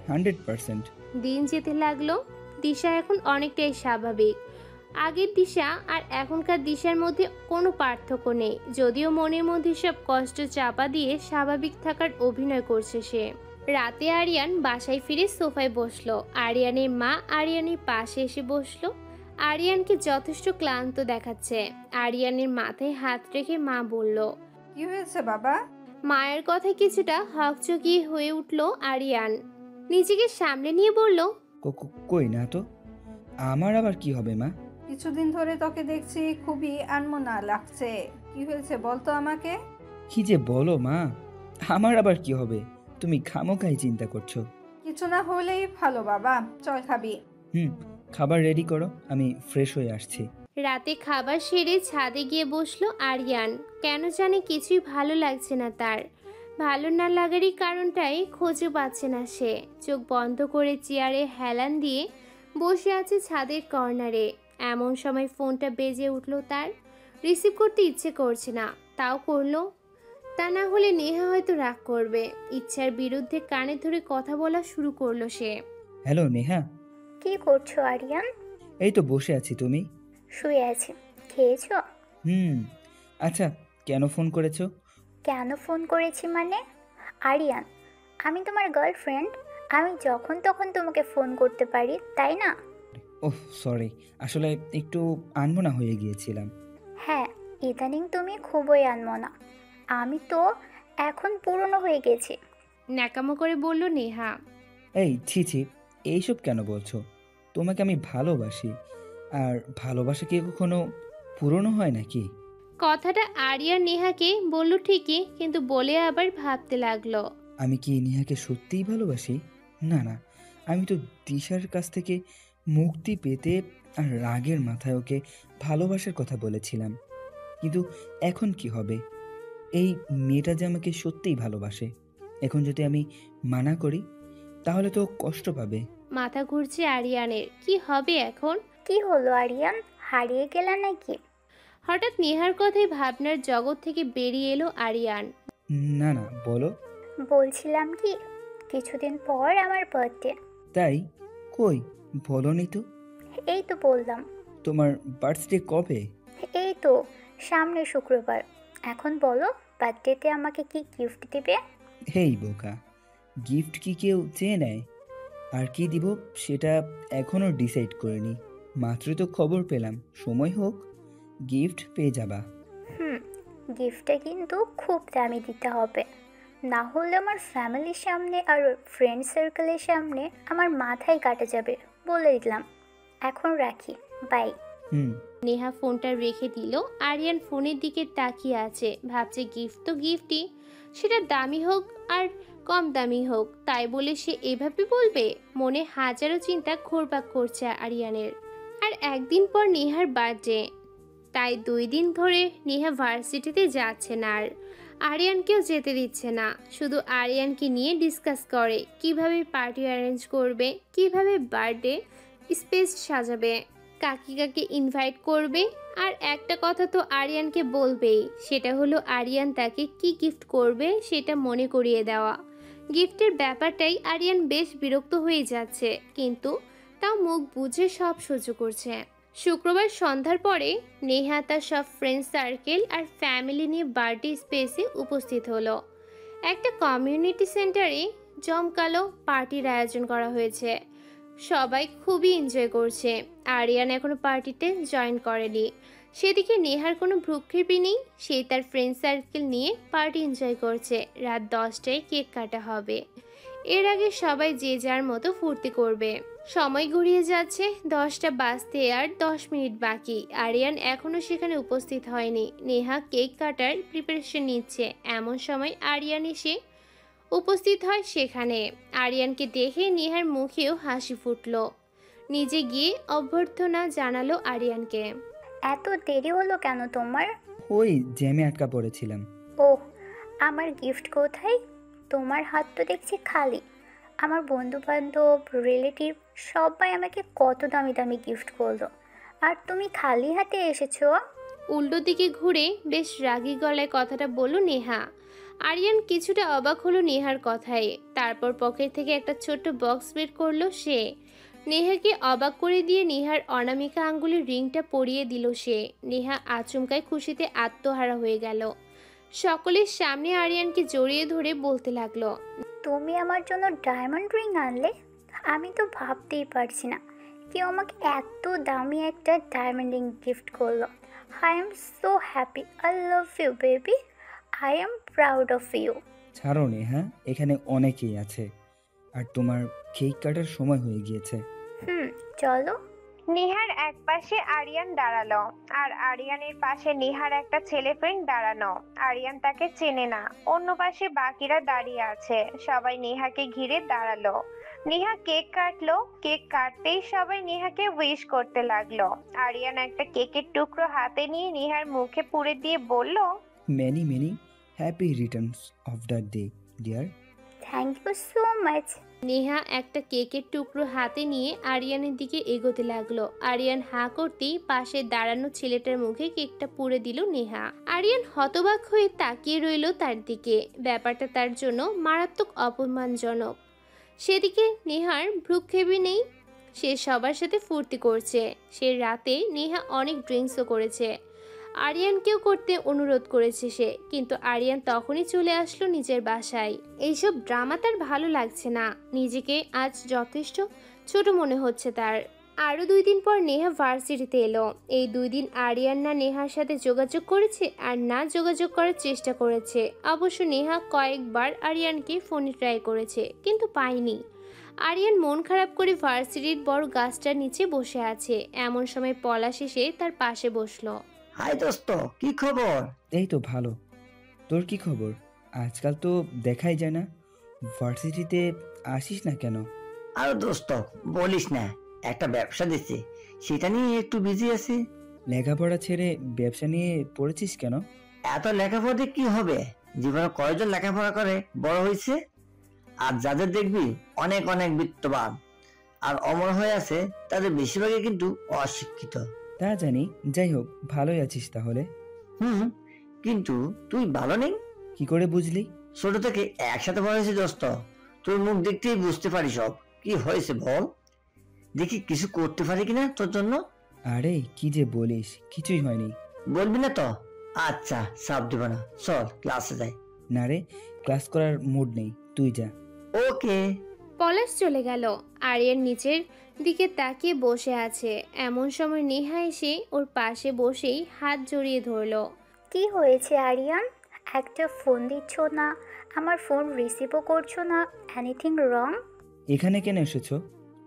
Speaker 2: 100%।
Speaker 3: দিন যেতে লাগলো। দিশা এখন অনেকটাই স্বাভাবিক। আগের দিশা আর এখনকার দিশার মধ্যে কোনো পার্থক্য নেই, যদিও মনের মধ্যে সব কষ্ট চাপা দিয়ে স্বাভাবিক থাকার অভিনয় করছে সে। রাতে আরিয়ান বাসায় ফিরে সোফায় বসলো। আরিয়ানের মা আরিয়ানের পাশে এসে বসলো। আরিয়ানকে যথেষ্ট ক্লান্ত দেখাচ্ছে। আরিয়ানের মাথায় হাত রেখে মা বলল,
Speaker 4: কি হয়েছে বাবা?
Speaker 3: মায়ের কথায় কিছুটা হকচকিয়ে হয়ে উঠল আরিয়ান। নিজেকে সামলে নিয়ে বলল,
Speaker 2: কই না তো, আমার আবার কি হবে মা?
Speaker 4: কিছুদিন ধরে তোকে দেখছি খুবই আনমনা লাগছে। কি হয়েছে বলতো আমাকে?
Speaker 2: কি যে বলো মা, আমার আবার কি হবে? তুমি খামোখাই চিন্তা করছো।
Speaker 4: কিছু না হলেই ভালো বাবা, চল খাবি।
Speaker 2: খাবার রেডি করো, আমি ফ্রেশ হয়ে আসছি।
Speaker 3: রাতে খাবার সেরে ছাদে গিয়ে বসলো আরিয়ান। কেন জানে কিছুই ভালো লাগছে না তার। ভালো না লাগারই কারণটাই খুঁজে পাচ্ছে না সে। চোখ বন্ধ করে চেয়ারে হেলান দিয়ে বসে আছে ছাদের কর্নারে। এমন সময় ফোনটা বেজে উঠলো তার। রিসিভ করতে ইচ্ছে করছে না, তাও করলো। তা না হলে নেহা হয়তো রাগ করবে। ইচ্ছার বিরুদ্ধে কানে ধরে কথা বলা শুরু করলো সে।
Speaker 2: হ্যালো নেহা।
Speaker 13: কি করছো আরিয়ান?
Speaker 2: এই তো বসে আছি, তুমি?
Speaker 13: শুয়ে আছি। খেয়েছো?
Speaker 2: আচ্ছা, কেন ফোন করেছো?
Speaker 13: কেন ফোন করেছি মানে? আরিয়ান, আমি তোমার গার্লফ্রেন্ড। আমি যখন তখন তোমাকে ফোন করতে পারি, তাই না?
Speaker 2: ওহ সরি, আসলে একটু আনমনা হয়ে গিয়েছিলাম।
Speaker 13: হ্যাঁ, ইদানিং তুমি খুবই আনমনা। আমি তো এখন পুরনো হয়ে গেছি।
Speaker 3: ন্যাকামো করে বলল নেহা।
Speaker 2: এই ছি, এইসব কেন বলছো? তোমাকে আমি ভালোবাসি, আর ভালোবাসা কি কখনো পুরনো হয় নাকি?
Speaker 3: কথাটা আরিয়ান নেহাকে বলল ঠিকই, কিন্তু বলে আবার ভাবতে লাগলো।
Speaker 2: আমি কি নেহাকে সত্যিই ভালোবাসি? না, আমি তো দিশার কাছ থেকে মুক্তি পেতে আর রাগের মাথায় ওকে ভালোবাসার কথা বলেছিলাম। কিন্তু এখন কি হবে? এই মেয়েটা যে আমাকে সত্যিই ভালোবাসে, এখন যদি আমি মানা করি তাহলে তো কষ্ট পাবে।
Speaker 3: মাথা ঘুরছে আরিয়ানের। কি হবে এখন?
Speaker 13: কি হলো আরিয়ান, হারিয়ে গেলা নাকি?
Speaker 3: হঠাৎ নেহার কথায় ভাবনার জগৎ থেকে বেরিয়ে এলো আরিয়ান।
Speaker 2: না বলো।
Speaker 13: বলছিলাম কি, কিছুদিন পর আমার বার্থডে।
Speaker 2: তাই? কই বলোনি তো।
Speaker 13: এই তো বললাম।
Speaker 2: তোমার বার্থডে কবে?
Speaker 13: এই তো সামনে শুক্রবার। এখন বলো, বার্থডেতে আমাকে কি গিফট দিবে?
Speaker 2: হেই বোকা, গিফট কি কেউ চেয়ে নেয়? আর কি দিব সেটা এখনো ডিসাইড করিনি, মাত্রই তো খবর পেলাম। সময় হোক, গিফট পেয়ে যাবা।
Speaker 13: গিফটটা কিন্তু খুব দামি দিতে হবে, না হলে আমার ফ্যামিলির সামনে আর ফ্রেন্ড সার্কেলের সামনে আমার মাথায় কাটা যাবে, বলে দিলাম। এখন রাখি, বাই।
Speaker 3: নেহা ফোনটা রেখে দিল। আরিয়ান ফোনের দিকে তাকিয়ে আছে, ভাবছে গিফট তো গিফটই, সেটা দামি হোক আর কম দামি হোক, তাই বলে সে এভাবে বলবে? মনে হাজারো চিন্তা ঘুরপাক করছে আরিয়ানের। আর একদিন পর নেহার বার্থডে, তাই 2 দিন ধরে নেহা ভার্সিটিতে যাচ্ছে না। আর আরিয়ানকেও যেতে দিচ্ছে না। শুধু আরিয়ানকে নিয়ে ডিসকাস করে কিভাবে পার্টি অ্যারেঞ্জ করবে, কিভাবে বার্থডে স্পেস সাজাবে, কাকে ইনভাইট করবে। আর একটা কথা তো আরিয়ানকে বলবেই, সেটা হলো আরিয়ান তাকে কি গিফট করবে সেটা মনে করিয়ে দেওয়া। গিফটের ব্যাপারটাই আরিয়ান বেশ বিরক্ত হয়ে যাচ্ছে, কিন্তু তাও মুখ বুঝে সব সহ্য করছে। শুক্রবার সন্ধ্যার পরে নেহা তার সব ফ্রেন্ড সার্কেল আর ফ্যামিলি নিয়ে বার্থডে স্পেসে উপস্থিত হলো। একটা কমিউনিটি সেন্টারে জমকালো পার্টির আয়োজন করা হয়েছে। সবাই খুবই এনজয় করছে। আরিয়ান এখনো পার্টিতে জয়েন করেনি। সেদিকে নেহার কোনো ভ্রুক্ষেপই নেই। সে তার ফ্রেন্ড সার্কেল নিয়ে পার্টি এনজয় করছে। রাত 10টায় কেক কাটা হবে। এর আগে সবাই যে যার মতো ফুর্তি করবে। সময় গড়িয়ে যাচ্ছে, 10টা বাজতে আর 10 মিনিট বাকি। আরিয়ান এখনো সেখানে উপস্থিত হয়নি। নেহা কেক কাটার প্রিপারেশন নিচ্ছে। এমন সময় আরিয়ান এসে উপস্থিত হয় সেখানে। আরিয়ানকে দেখে নেহার মুখেও হাসি ফুটল। নিজে গিয়ে অভ্যর্থনা জানালো আরিয়ানকে।
Speaker 13: এত দেরি হলো কেন তোমার?
Speaker 2: ওই জ্যামে আটকা পড়েছিলাম।
Speaker 13: ওহ, আমার গিফট কোথায়? তোমার হাত তো দেখছি খালি। আমার বন্ধু বান্ধব, রিলেটিভ সবাই আমাকে কত দামি দামি গিফট করলো, আর তুমি খালি হাতে এসেছো।
Speaker 3: উল্টো দিকে ঘুরে বেশ রাগী গলায় কথাটা বলল নেহা। আরিয়ান কিছুটা অবাক হলো নেহার কথায়। তারপর পকেট থেকে একটা ছোট্ট বক্স বের করলো সে। নেহাকে অবাক করে দিয়ে নেহার অনামিকা আঙ্গুলের রিংটা পরিয়ে দিল সে। নেহা আচমকায় খুশিতে আত্মহারা হয়ে গেল। সকলের সামনে আরিয়ানকে জড়িয়ে ধরে বলতে লাগলো,
Speaker 13: তুমি আমার জন্য ডায়মন্ড রিং আনলে? আমি তো ভাবতেই পারছি না কেউ আমাকে এত দামি একটা ডায়মন্ড রিং গিফট করলো। I am so happy. I love you baby. I am proud of you.
Speaker 2: ছাড়ো নেহা, এখানে অনেকেই আছে, আর তোমার কেক কাটার সময় হয়ে গিয়েছে।
Speaker 13: চলো।
Speaker 3: নেহার এক পাশে আরিয়ান দাঁড়ালো, আর আরিয়ানের পাশে নেহার একটা ছেলে ফ্রেন্ড দাঁড়ানো। আরিয়ান তাকে চেনে না। অন্য পাশে বাকিরা দাঁড়িয়ে আছে। সবাই নেহাকে ঘিরে দাঁড়ালো। নেহা কেক কাটলো। কেক কাটতেই সবাই নেহাকে উইশ করতে লাগলো। আরিয়ান একটা কেকের টুকরো হাতে নিয়ে নেহার মুখে পুরে দিয়ে বলল,
Speaker 2: many many happy returns of the day dear.
Speaker 13: Thank you so much.
Speaker 3: Neha একটা কেকের টুকরো হাতে নিয়ে আরিয়ানের দিকে এগোতে লাগলো। আরিয়ান হাঁ করতেই পাশে দাঁড়ানো ছেলেটার মুখে কেকটা পুরে দিল নেহা। আরিয়ান হতবাক হয়ে তাকিয়ে রইল তার দিকে। ব্যাপারটা তার জন্য মারাত্মক অপমানজনক। সেদিকে নেহার ভ্রুক্ষেপই নেই। সে সবার সাথে ফুর্তি করছে। সে রাতে নেহা অনেক ড্রিঙ্কসও করেছে। আরিয়ানকেও করতে অনুরোধ করেছে সে, কিন্তু আরিয়ান তখনই চলে আসলো নিজের বাসায়। এইসব ড্রামা তার ভালো লাগছে না। নিজেকে আজ যথেষ্ট ছোট মনে হচ্ছে তার। আরও 2 দিন পর নেহা ভার্সিটিতে এলো। এই 2 দিন আরিয়ান না নেহার সাথে যোগাযোগ করেছে, আর না যোগাযোগ করার চেষ্টা করেছে। অবশ্য নেহা কয়েকবার আরিয়ানকে ফোনে ট্রাই করেছে, কিন্তু পায়নি। আরিয়ান মন খারাপ করে ভার্সিটির বড় গাছটার নিচে বসে আছে। এমন সময় পলাশ এসে তার পাশে বসলো।
Speaker 14: হাই দোস্ত, কি খবর?
Speaker 2: এই তো ভালো। তোর কি খবর? আজকাল তো দেখাই যায় না। ভার্সিটিতে আসিস না কেন?
Speaker 14: আর দোস্ত বলিস না, একটা ব্যবসা দিচ্ছি, সেটা নিয়ে একটু বিজি আছি।
Speaker 2: লেখাপড়া ছেড়ে ব্যবসা নিয়ে পড়েছিস কেন?
Speaker 14: এত লেখাপড়া দিয়ে কি হবে? জীবনে কয়জন লেখাপড়া করে বড় হয়েছে? আর যাদের দেখবি অনেক অনেক বিত্তবান আর অমর হয়ে আছে, তাদের বেশিরভাগই কিন্তু অশিক্ষিত।
Speaker 2: তা জানি, যাই হোক, ভালোই আছিস তাহলে।
Speaker 14: কিন্তু তুই ভালো নেই
Speaker 2: কি করে বুঝলি?
Speaker 14: ছোট থেকে একসাথে বড় হয়েছি দোস্ত, তোর মুখ দেখতেই বুঝতে পারি সব। কি হয়েছে বল, দেখি কিছু করতে পারি কিনা তোর জন্য।
Speaker 2: আরে কি যে বলিস, কিছুই হয়নি।
Speaker 14: বলবি না তো? আচ্ছা, চাপ দিব না, চল ক্লাসে যাই।
Speaker 2: না রে, ক্লাস করার মুড নেই, তুই যা।
Speaker 14: ওকে।
Speaker 3: পলাশ চলে গেল। আরিয়ান নিচের দিকে তাকিয়ে বসে আছে। এমন সময় নেহা এসে ওর পাশে বসেই হাত জড়িয়ে ধরলো।
Speaker 13: কি হয়েছে আরিয়ান? একটা ফোন দিচ্ছ না, আমার ফোন রিসিভও করছো না। Anything wrong?
Speaker 2: এখানে কেন এসেছো?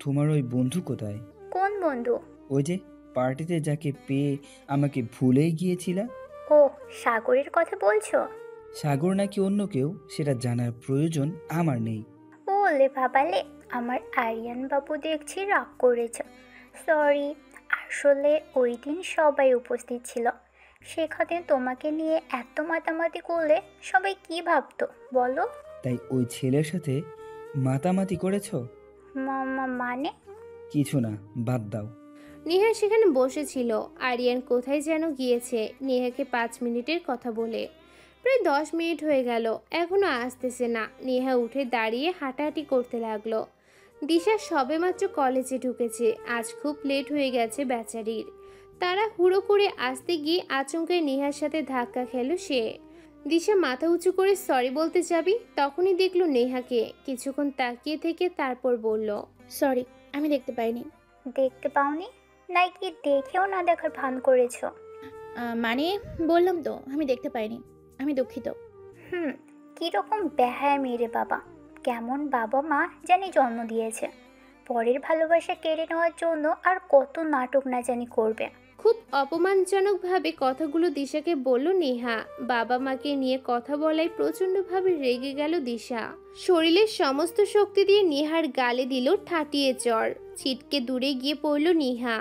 Speaker 2: তোমার ওই বন্ধু কোথায়?
Speaker 13: কোন বন্ধু?
Speaker 2: ওই যে পার্টিতে যাকে পেয়ে আমাকে ভুলেই গিয়েছিলা।
Speaker 13: ও, সাগরের কথা বলছো?
Speaker 2: সাগর নাকি অন্য কেউ, সেটা জানার প্রয়োজন আমার নেই।
Speaker 13: ওলে বাবালে, আমার আরিয়ান বাবু দেখছি রাগ করেছ। সরি, আসলে ওই দিন সবাই উপস্থিত ছিল। সেখানে তোমাকে নিয়ে এত মাতামাতি করলে সবাই কি ভাবতো বলো?
Speaker 2: তাই ওই ছেলের সাথে মাতামাতি করেছো?
Speaker 13: মানে?
Speaker 2: কিছু না, বাদ দাও।
Speaker 3: নেহা সেখানে বসেছিল। আরিয়ান কোথায় যেন গিয়েছে নেহাকে 5 মিনিটের কথা বলে। প্রায় 10 মিনিট হয়ে গেল, এখনো আসতেছে না। নেহা উঠে দাঁড়িয়ে হাঁটাহাঁটি করতে লাগলো। দিশা সবেমাত্র কলেজে ঢুকেছে। আজ খুব লেট হয়ে গেছে বেচারির। তারা হুড়ো করে আসতে গিয়ে আচমকায় নেহার সাথে ধাক্কা খেল সে। দিশা মাথা উঁচু করে সরি বলতে যাবি, তখনই দেখলো নেহাকে। কিছুক্ষণ তাকিয়ে থেকে তারপর বলল,
Speaker 1: সরি, আমি দেখতে পাইনি।
Speaker 13: দেখতে পাওনি? নাকি দেখেও না দেখার ভান করেছো?
Speaker 1: মানে বললাম তো, আমি দেখতে পাইনি, আমি দুঃখিত।
Speaker 13: কিরকম বেহায়া মেয়ে বাবা। কেমন বাবা মা জানি জন্ম দিয়েছে। পরের ভালোবাসা কেড়ে নেওয়ার জন্য আর কত নাটক না জানি করবে।
Speaker 3: খুব অপমানজনকভাবে কথাগুলো দিশাকে বলল নেহা। বাবা মাকে নিয়ে কথা বলায় প্রচণ্ডভাবে রেগে গেল দিশা। শরীরের সমস্ত শক্তি দিয়ে নেহার গালে দিল ঠাটিয়ে চড়। ছিটকে দূরে গিয়ে পড়ল নেহা।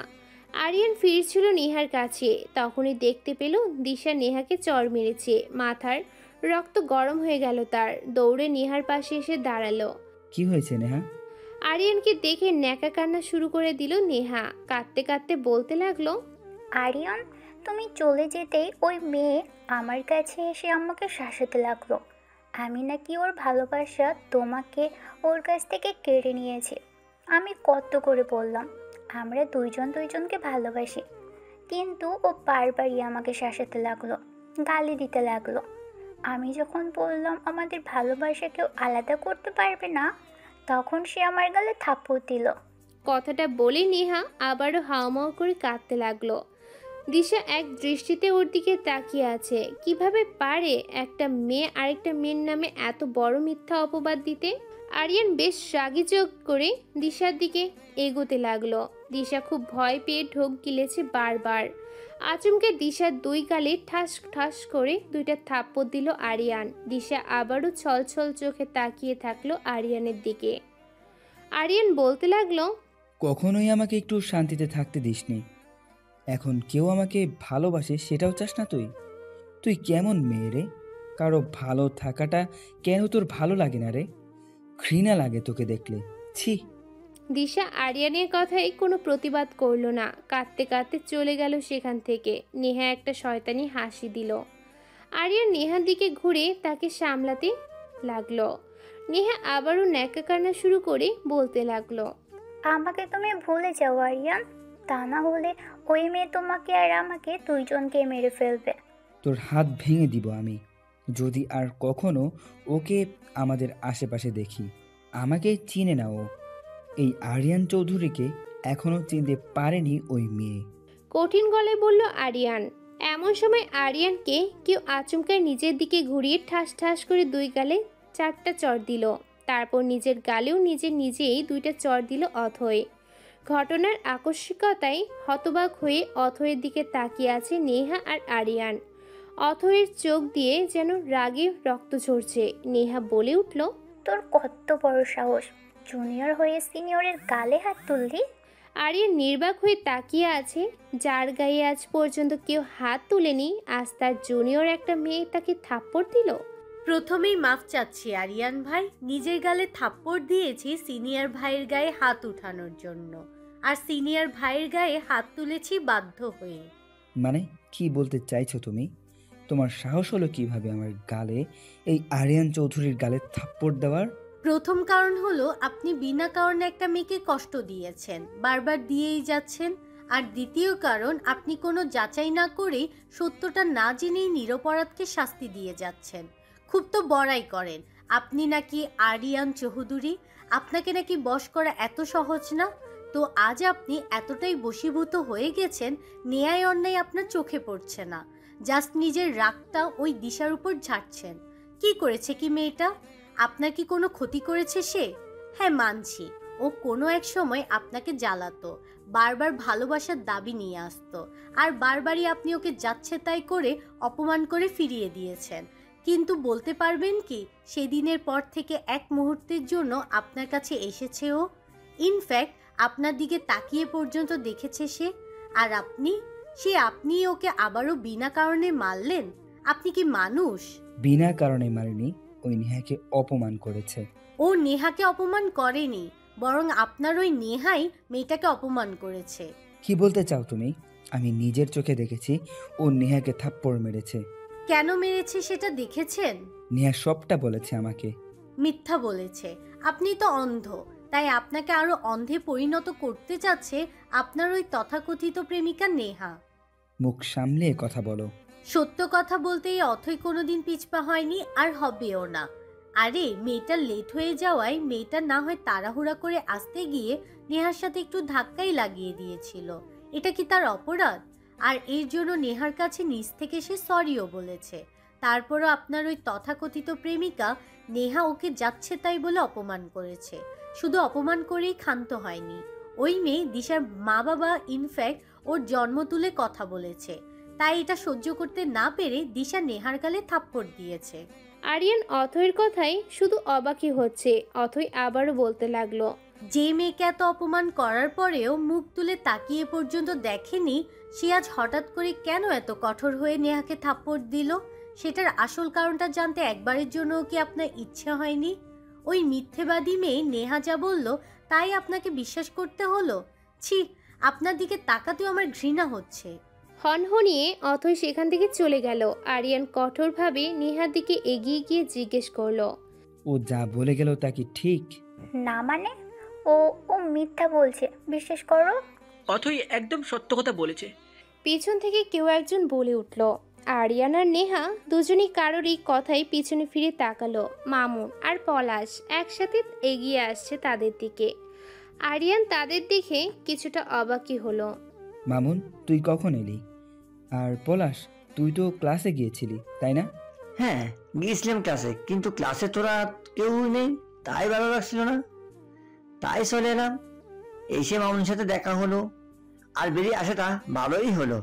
Speaker 3: আরিয়ান ফিরছিল নেহার কাছে, তখনই দেখতে পেল দিশা নেহাকে চড় মেরেছে। মাথার রক্ত গরম হয়ে গেল তার। দৌড়ে নেহার পাশে এসে দাঁড়ালো।
Speaker 2: কি হয়েছে নেহা?
Speaker 3: আরিয়ানকে দেখে ন্যাকা কান্না শুরু করে দিল নেহা। কাঁদতে কাঁদতে বলতে লাগলো,
Speaker 13: আরিয়ান, তুমি চলে যেতেই ওই মেয়ে আমার কাছে এসে আমাকে শাসাতে লাগলো। আমি নাকি ওর ভালোবাসা তোমাকে ওর কাছ থেকে কেড়ে নিয়েছি। আমি কত করে বললাম আমরা দুইজন দুইজনকে ভালোবাসি, কিন্তু ও বারবারই আমাকে শাসাতে লাগলো, গালি দিতে লাগলো। আমি যখন বললাম আমাদের ভালোবাসা কেউ আলাদা করতে পারবে না, তখন সে আমার গালে থাপ্পড় দিল।
Speaker 3: কথাটা বলে নেহা আবারও হাওমাও করে কাঁদতে লাগলো। দিশা এক দৃষ্টিতে ওর দিকে তাকিয়ে আছে। কিভাবে পারে একটা মেয়ে আরেকটা মেয়ের নামে এত বড় মিথ্যা অপবাদ দিতে? আরিয়ান বেশ রাগি চোখ করে দিশার দিকে এগোতে লাগলো। দিশা খুব ভয় পেয়ে ঢোক গিলেছে বারবার। আচমকে দিশার দুই গালে ঠাস ঠাস করে দুইটা থাপ্পড় দিল আরিয়ান। দিশা আবারও ছলছল চোখে তাকিয়ে থাকলো আরিয়ানের দিকে। আরিয়ান বলতে লাগলো,
Speaker 2: কখনোই আমাকে একটু শান্তিতে থাকতে দিসনি। এখন কেউ আমাকে ভালোবাসে সেটাও চাস না তুই? তুই কেমন মেয়ে রে? কারো ভালো থাকাটা কেন তোর ভালো লাগে না রে? ঘৃণা লাগে তোকে দেখলে, ছি।
Speaker 3: দিশা আরিয়ানের কথায় কোনো প্রতিবাদ করলো না। কাঁদতে কাঁদতে চলে গেল সেখান থেকে। নেহা একটা শয়তানি হাসি দিল। আরিয়ান নেহার দিকে ঘুরে তাকে সামলাতে লাগলো। নেহা আবারও ন্যাকা কান্না শুরু করে বলতে লাগলো,
Speaker 13: আমাকে তুমি ভুলে যাও আরিয়ান, তা না হলে ওই মেয়ে তোমাকে আর আমাকে দুইজনকে মেরে ফেলবে।
Speaker 2: তোর হাত ভেঙে দিব আমি যদি আর কখনো ওকে আমাদের আশেপাশে দেখি। আমাকে চিনে না ও। এই আরিয়ান চৌধুরীকে এখনো চিনতে পারেনি ওই মেয়ে।
Speaker 3: কঠিন গলায় বলল আরিয়ান। এমন সময় আরিয়ানকে কেউ আচমকা নিজের দিকে ঘুরিয়ে ঠাস ঠাস করে দুই গালে 4টা চড় দিল। তারপর নিজের গালেও নিজেই 2টা চড় দিল অথয়। ঘটনার আকস্মিকতায় হতবাক হয়ে অথয়ের দিকে তাকিয়ে আছে নেহা আর আরিয়ান। অথয়ের চোখ দিয়ে যেন রাগে রক্ত ঝরছে। নেহা বলে উঠল,
Speaker 13: তোর কত বড় সাহস, জুনিয়র হয়ে সিনিয়রের গালে হাত তুললি?
Speaker 3: আরিয়ান নির্বাক হয়ে তাকিয়ে আছে। যার গায়ে আজ পর্যন্ত কেউ হাত তুলেনি, আজ তার জুনিয়র একটা মেয়ে তাকে থাপ্পড় দিল।
Speaker 6: প্রথমেই মাফ চাচ্ছি আরিয়ান ভাই, নিজের গালে থাপ্পড় দিয়েছি সিনিয়র ভাইয়ের গায়ে হাত উঠানোর জন্য, আর সিনিয়র ভাইয়ের গায়ে হাত তুলেছি বাধ্য হয়ে।
Speaker 2: মানে কি বলতে চাইছো তুমি? তোমার সাহস হলো কিভাবে আমার গালে, এই আরিয়ান চৌধুরীর গালে থাপ্পড় দেওয়ার?
Speaker 6: প্রথম কারণ হলো আপনি বিনা কারণে একটা মেয়েকে কষ্ট দিয়েছেন, বারবার দিয়েই যাচ্ছেন। আর দ্বিতীয় কারণ, আপনি কোনো যাচাই না করেই সত্যটা না জেনেই নিরপরাধকে শাস্তি দিয়ে যাচ্ছেন। খুব তো বড়াই করেন আপনি নাকি আরিয়ান চৌধুরী, আপনাকে নাকি বশ করা এত সহজ না। তো আজ আপনি এতটাই বশীভূত হয়ে গেছেন, ন্যায় অন্যায় আপনার চোখে পড়ছে না, জাস্ট নিজের রাগটা ওই দিশার উপর ঝাড়ছেন। কি করেছে কি মেয়েটা? আপনার কি কোনো ক্ষতি করেছে সে? হ্যাঁ মানছি, ও কোনো এক সময় আপনাকে জ্বালাতো, বারবার ভালোবাসার দাবি নিয়ে আসতো, আর বারবারই আপনি ওকে যাচ্ছে তাই করে অপমান করে ফিরিয়ে দিয়েছেন। কিন্তু বলতে পারবেন কি সেদিনের পর থেকে এক মুহূর্তের জন্য আপনার কাছে এসেছে ও? ইনফ্যাক্ট আপনার দিকে তাকিয়ে পর্যন্ত দেখেছে সে। আর আপনি ওকে আবারও বিনা কারণে মারলেন? আপনি কি মানুষ?
Speaker 2: বিনা কারণে মারিনি, ওই নেহাকে অপমান করেছে।
Speaker 6: ও নেহাকে অপমান করেনি, বরং আপনার ওই নেহাই মেয়েটাকে অপমান করেছে।
Speaker 2: কি বলতে চাও তুমি? আমি নিজের চোখে দেখেছি ও নেহাকে থাপ্পড় মেরেছে।
Speaker 6: কেন মেরেছে সেটা দেখেছেন?
Speaker 2: নেহা সবটা বলেছে আমাকে।
Speaker 6: মিথ্যা বলেছে। আপনি তো অন্ধ, তাই আপনাকে আরো অন্ধে পরিণত করতে চাচ্ছে আপনার ওই তথাকথিত প্রেমিকা নেহা।
Speaker 2: মুখ সামলে কথা বলো।
Speaker 6: সত্য কথা বলতে এই অথই কোনোদিন পিছপা হয়নি, আর হবেও না। আরে মেয়েটা লেট হয়ে যাওয়ায় মেয়েটা না হয় তাড়াহুড়া করে আসতে গিয়ে নেহার সাথে একটু ধাক্কাই লাগিয়ে দিয়েছিল। এটা কি তার অপরাধ? আর এর জন্য নেহার কাছে নিজ থেকে সে সরিও বলেছে। তারপরও আপনার ওই তথাকথিত প্রেমিকা নেহা ওকে যাচ্ছে তাই বলে অপমান করেছে। শুধু অপমান করেই ক্ষান্ত হয়নি, ওই মেয়ে দিশার মা বাবা ইনফ্যাক্ট ওর জন্ম তুলে কথা বলেছে। তাই এটা সহ্য করতে না পেরে দিশা নেহার গালে থাপ্পড় দিয়েছে।
Speaker 3: আরিয়ান অথৈর কথাই শুধু অবাকই হচ্ছে। অথৈ আবারও বলতে লাগলো,
Speaker 6: যে মেয়েকে এত অপমান করার পরেও মুখ তুলে তাকিয়ে পর্যন্ত দেখেনি, সে আজ হঠাৎ করে কেন এত কঠোর হয়ে নেহাকে থাপ্পড় দিল? সেটার আসল কারণটা জানতে একবারের জন্য কি আপনার ইচ্ছে হয়নি? ওই মিথ্যেবাদী মেয়ে নেহা যা বলল তাই আপনাকে বিশ্বাস করতে হলো? ছি, আপনার দিকে তাকাতেও আমার ঘৃণা হচ্ছে।
Speaker 3: হনহনিয়ে অথৈ সেখান থেকে চলে গেল। আরিয়ান কঠোরভাবে নেহার দিকে এগিয়ে গিয়ে জিজ্ঞেস করলো,
Speaker 2: ও যা বলে গেল তা কি ঠিক?
Speaker 13: না মানে? ও ও মিথ্যা বলছে, বিশ্বাস করো।
Speaker 9: অথই একদম সত্য কথা বলেছে।
Speaker 3: পিছন থেকে কেউ একজন বলে উঠল। আরিয়ান আর নেহা দুজনই কারোর এই কথাই পিছনে ফিরে তাকালো। মামুন আর পলাশ একসাথে এগিয়ে আসছে তাদের দিকে। আরিয়ান তাদের দেখে কিছুটা অবাকই হলো।
Speaker 2: মামুন, তুই কখন এলি? আর পলাশ, তুই তো ক্লাসে গিয়েছিলি তাই না?
Speaker 14: হ্যাঁ, গিয়েছিলাম ক্লাসে, কিন্তু ক্লাসে তোরা কেউই নেই, তাই ভালো লাগছিল না, তাই চলে এলাম। এসে মামুনের সাথে দেখা হলো, আর বেরিয়ে আসাটা ভালোই হলো,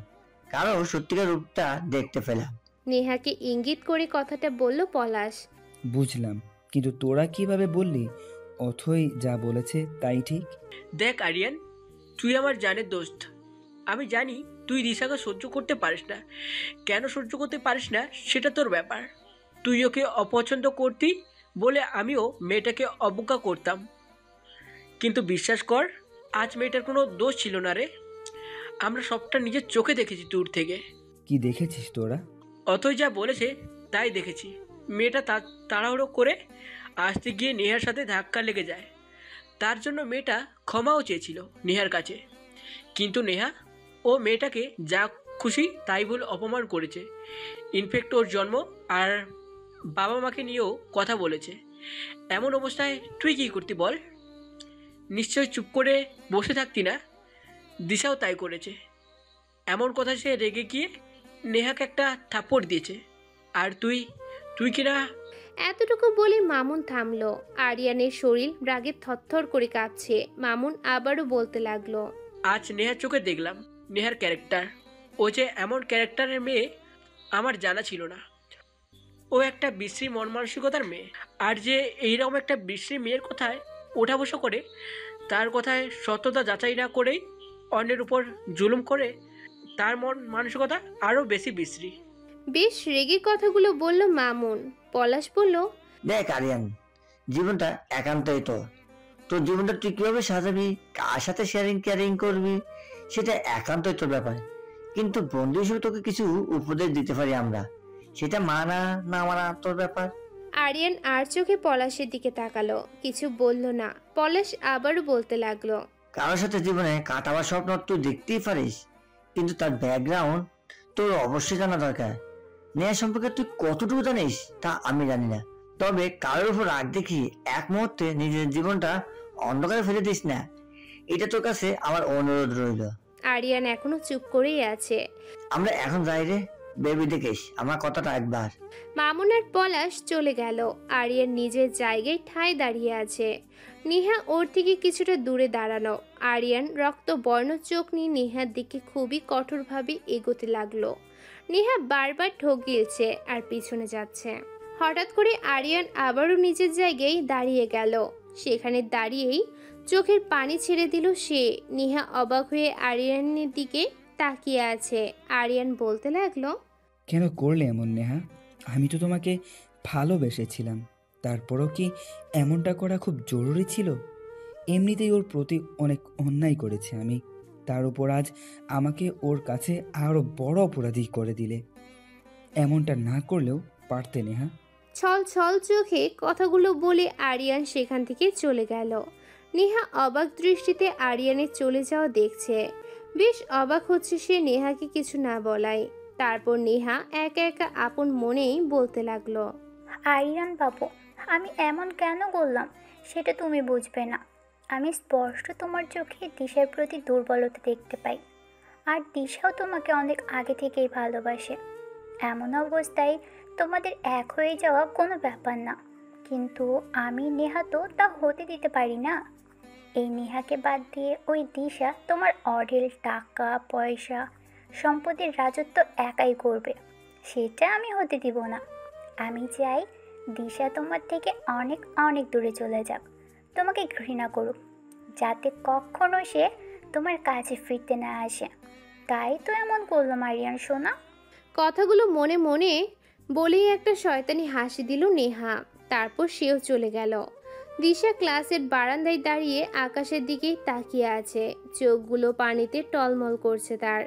Speaker 14: কারণ সত্যিকার রূপটা দেখতে পেলাম।
Speaker 3: নেহাকে ইঙ্গিত করে কথাটা বলল পলাশ।
Speaker 2: বুঝলাম, কিন্তু তোরা কিভাবে বললি অথই যা বলেছে তাই ঠিক?
Speaker 9: দেখ আরিয়ান, তুই আমার জানের দোস্ত। আমি জানি তুই দিশাকে সহ্য করতে পারিস না। কেন সহ্য করতে পারিস না সেটা তোর ব্যাপার। তুই ওকে অপছন্দ করতি বলে আমিও মেয়েটাকে অবজ্ঞা করতাম, কিন্তু বিশ্বাস কর, আজ মেয়েটার কোনো দোষ ছিল না রে। আমরা সবটা নিজের চোখে দেখেছি দূর থেকে।
Speaker 2: কি দেখেছিস তোরা?
Speaker 9: অথই যা বলেছে তাই দেখেছি। মেয়েটা তাড়াহুড়ো করে আসতে গিয়ে নেহার সাথে ধাক্কা লেগে যায়। তার জন্য মেয়েটা ক্ষমাও চেয়েছিল নেহার কাছে, কিন্তু নেহা ও মেয়েটাকে যা খুশি তাই বলে অপমান করেছে। ইনফ্যাক্ট ওর জন্ম আর বাবা মাকে নিয়েও কথা বলেছে। এমন অবস্থায় তুই কী করতি বল? নিশ্চয় চুপ করে বসে থাকতি না। দিশাও তাই করেছে। এমন কথা সে রেগে গিয়ে নেহাকে একটা থাপ্পড় দিয়েছে। আর তুই কিনা।
Speaker 3: এতটুকু বলে মামুন থামলো। আরিয়ানের শরীর রাগে থরথর করে কাঁপছে। মামুন আবারও বলতে লাগলো,
Speaker 9: আজ নেহার চোখে দেখলাম নেহার ক্যারেক্টার। ও যে এমন ক্যারেক্টারের মেয়ে আমার জানা ছিল না। ও একটা বিশ্রী মন মানসিকতার মেয়ে। আর যে এইরকম একটা বিশ্রী মেয়ের কথায় ওঠা বসা করে, তার কথায় সত্যতা যাচাই না করেই অন্যের উপর জুলুম করে, তার মন মানসিকতা আরও বেশি বিশ্রী।
Speaker 3: বেশ রেগে কথাগুলো বলল মামুন। পলাশ বলল,
Speaker 14: দেখ আরিয়ান, জীবনটা একান্তই তোর জীবনটা তুই কিভাবে সাজাবি, কার সাথে শেয়ারিং কেয়ারিং করবি, সেটা একান্তই তোর ব্যাপার। কিন্তু বন্ধু হিসেবে তোকে কিছু উপদেশ দিতে পারি আমরা, সেটা মানা না মানা তোর ব্যাপার।
Speaker 3: আরিয়ান আর চোখে পলাশের দিকে তাকালো, কিছু বলল না। পলাশ আবারও বলতে লাগলো,
Speaker 14: কারোর সাথে জীবনে কাটাবার স্বপ্ন তুই দেখতেই পারিস, কিন্তু তার ব্যাকগ্রাউন্ড তোর অবশ্যই জানা দরকার। নেয়া সম্পর্কে তুই কতটুকু জানিস তা আমি জানি না, তবে কারোর উপর রাগ দেখি এক মুহূর্তে নিজের জীবনটা অন্ধকারে ফেলে দিস না, এটা তোর কাছে আমার অনুরোধ রইল।
Speaker 3: আরিয়ান এখনো চুপ করেই আছে।
Speaker 14: আমরা এখন যাই রে, বেবি দেখিস আমার কথাটা একবার।
Speaker 3: মামুন আর পলাশ চলে গেল। আরিয়ান নিজের জায়গায় ঠায় দাঁড়িয়ে আছে। নেহা ওর থেকে কিছুটা দূরে দাঁড়ানো। আরিয়ান রক্ত বর্ণ চোখ নিয়ে নেহার দিকে খুবই কঠোরভাবে এগোতে লাগলো। নেহা বারবার ঢোক গিলছে আর পিছনে যাচ্ছে। হঠাৎ করে আরিয়ান আবারও নিজের জায়গায় দাঁড়িয়ে গেল। সেখানে দাঁড়িয়েই চোখের পানি ছেড়ে দিল সে। নেহা অবাক হয়ে আরিয়ানের দিকে তাকিয়ে আছে। আরিয়ান বলতে লাগলো,
Speaker 2: কেন করলে এমন নেহা? আমি তো তোমাকে ভালোবেসেছিলাম, তারপরও কি এমনটা করা খুব জরুরি ছিল? এমনিতেই ওর প্রতি অনেক অন্যায় করেছে আমি, তার উপর আজ আমাকে ওর কাছে আরও বড় অপরাধী করে দিলে। এমনটা না করলেও পারতে নেহা।
Speaker 3: ছল ছল চোখে কথাগুলো বলে আরিয়ান সেখান থেকে চলে গেল। নেহা অবাক দৃষ্টিতে আরিয়ানের চলে যাওয়া দেখছে। বেশ অবাক হচ্ছে সে নেহাকে কিছু না বলায়। তারপর নেহা একা একা আপন মনেই বলতে লাগলো,
Speaker 13: আরিয়ান বাবু, আমি এমন কেন করলাম সেটা তুমি বুঝবে না। আমি স্পষ্ট তোমার চোখে দিশার প্রতি দুর্বলতা দেখতে পাই, আর দিশাও তোমাকে অনেক আগে থেকেই ভালোবাসে। এমন অবস্থায় তোমাদের এক হয়ে যাওয়া কোনো ব্যাপার না, কিন্তু আমি নেহা তো তা হতে দিতে পারি না। এই নেহাকে বাদ দিয়ে ওই দিশা তোমার অঢেল টাকা পয়সা সম্পত্তির রাজত্ব একাই করবে, সেটা আমি হতে দিব না। আমি চাই দিশা তোমার থেকে অনেক অনেক দূরে চলে যাক, তোমাকে ঘৃণা করুক, যাতে কখনো সে তোমার কাছে ফিরতে না আসে। তাই তো এমন করলাম আরিয়ান সোনা।
Speaker 3: কথাগুলো মনে মনে বলেই একটা শয়তানি হাসি দিল নেহা। তারপর সেও চলে গেল। দিশা ক্লাসের বারান্দায় দাঁড়িয়ে আকাশের দিকেই তাকিয়ে আছে। চোখগুলো পানিতে টলমল করছে তার।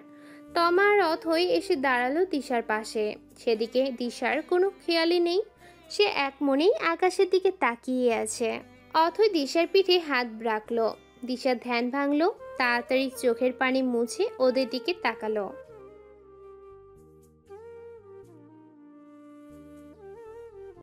Speaker 3: তমা আর অথই এসে দাঁড়ালো দিশার পাশে। সেদিকে দিশার কোনো খেয়ালই নেই। সে এক মনেই আকাশের দিকে তাকিয়ে আছে। অথই দিশার পিঠে হাত রাখলো। দিশার ধ্যান ভাঙলো। তাড়াতাড়ি চোখের পানি মুছে ওদের দিকে তাকালো।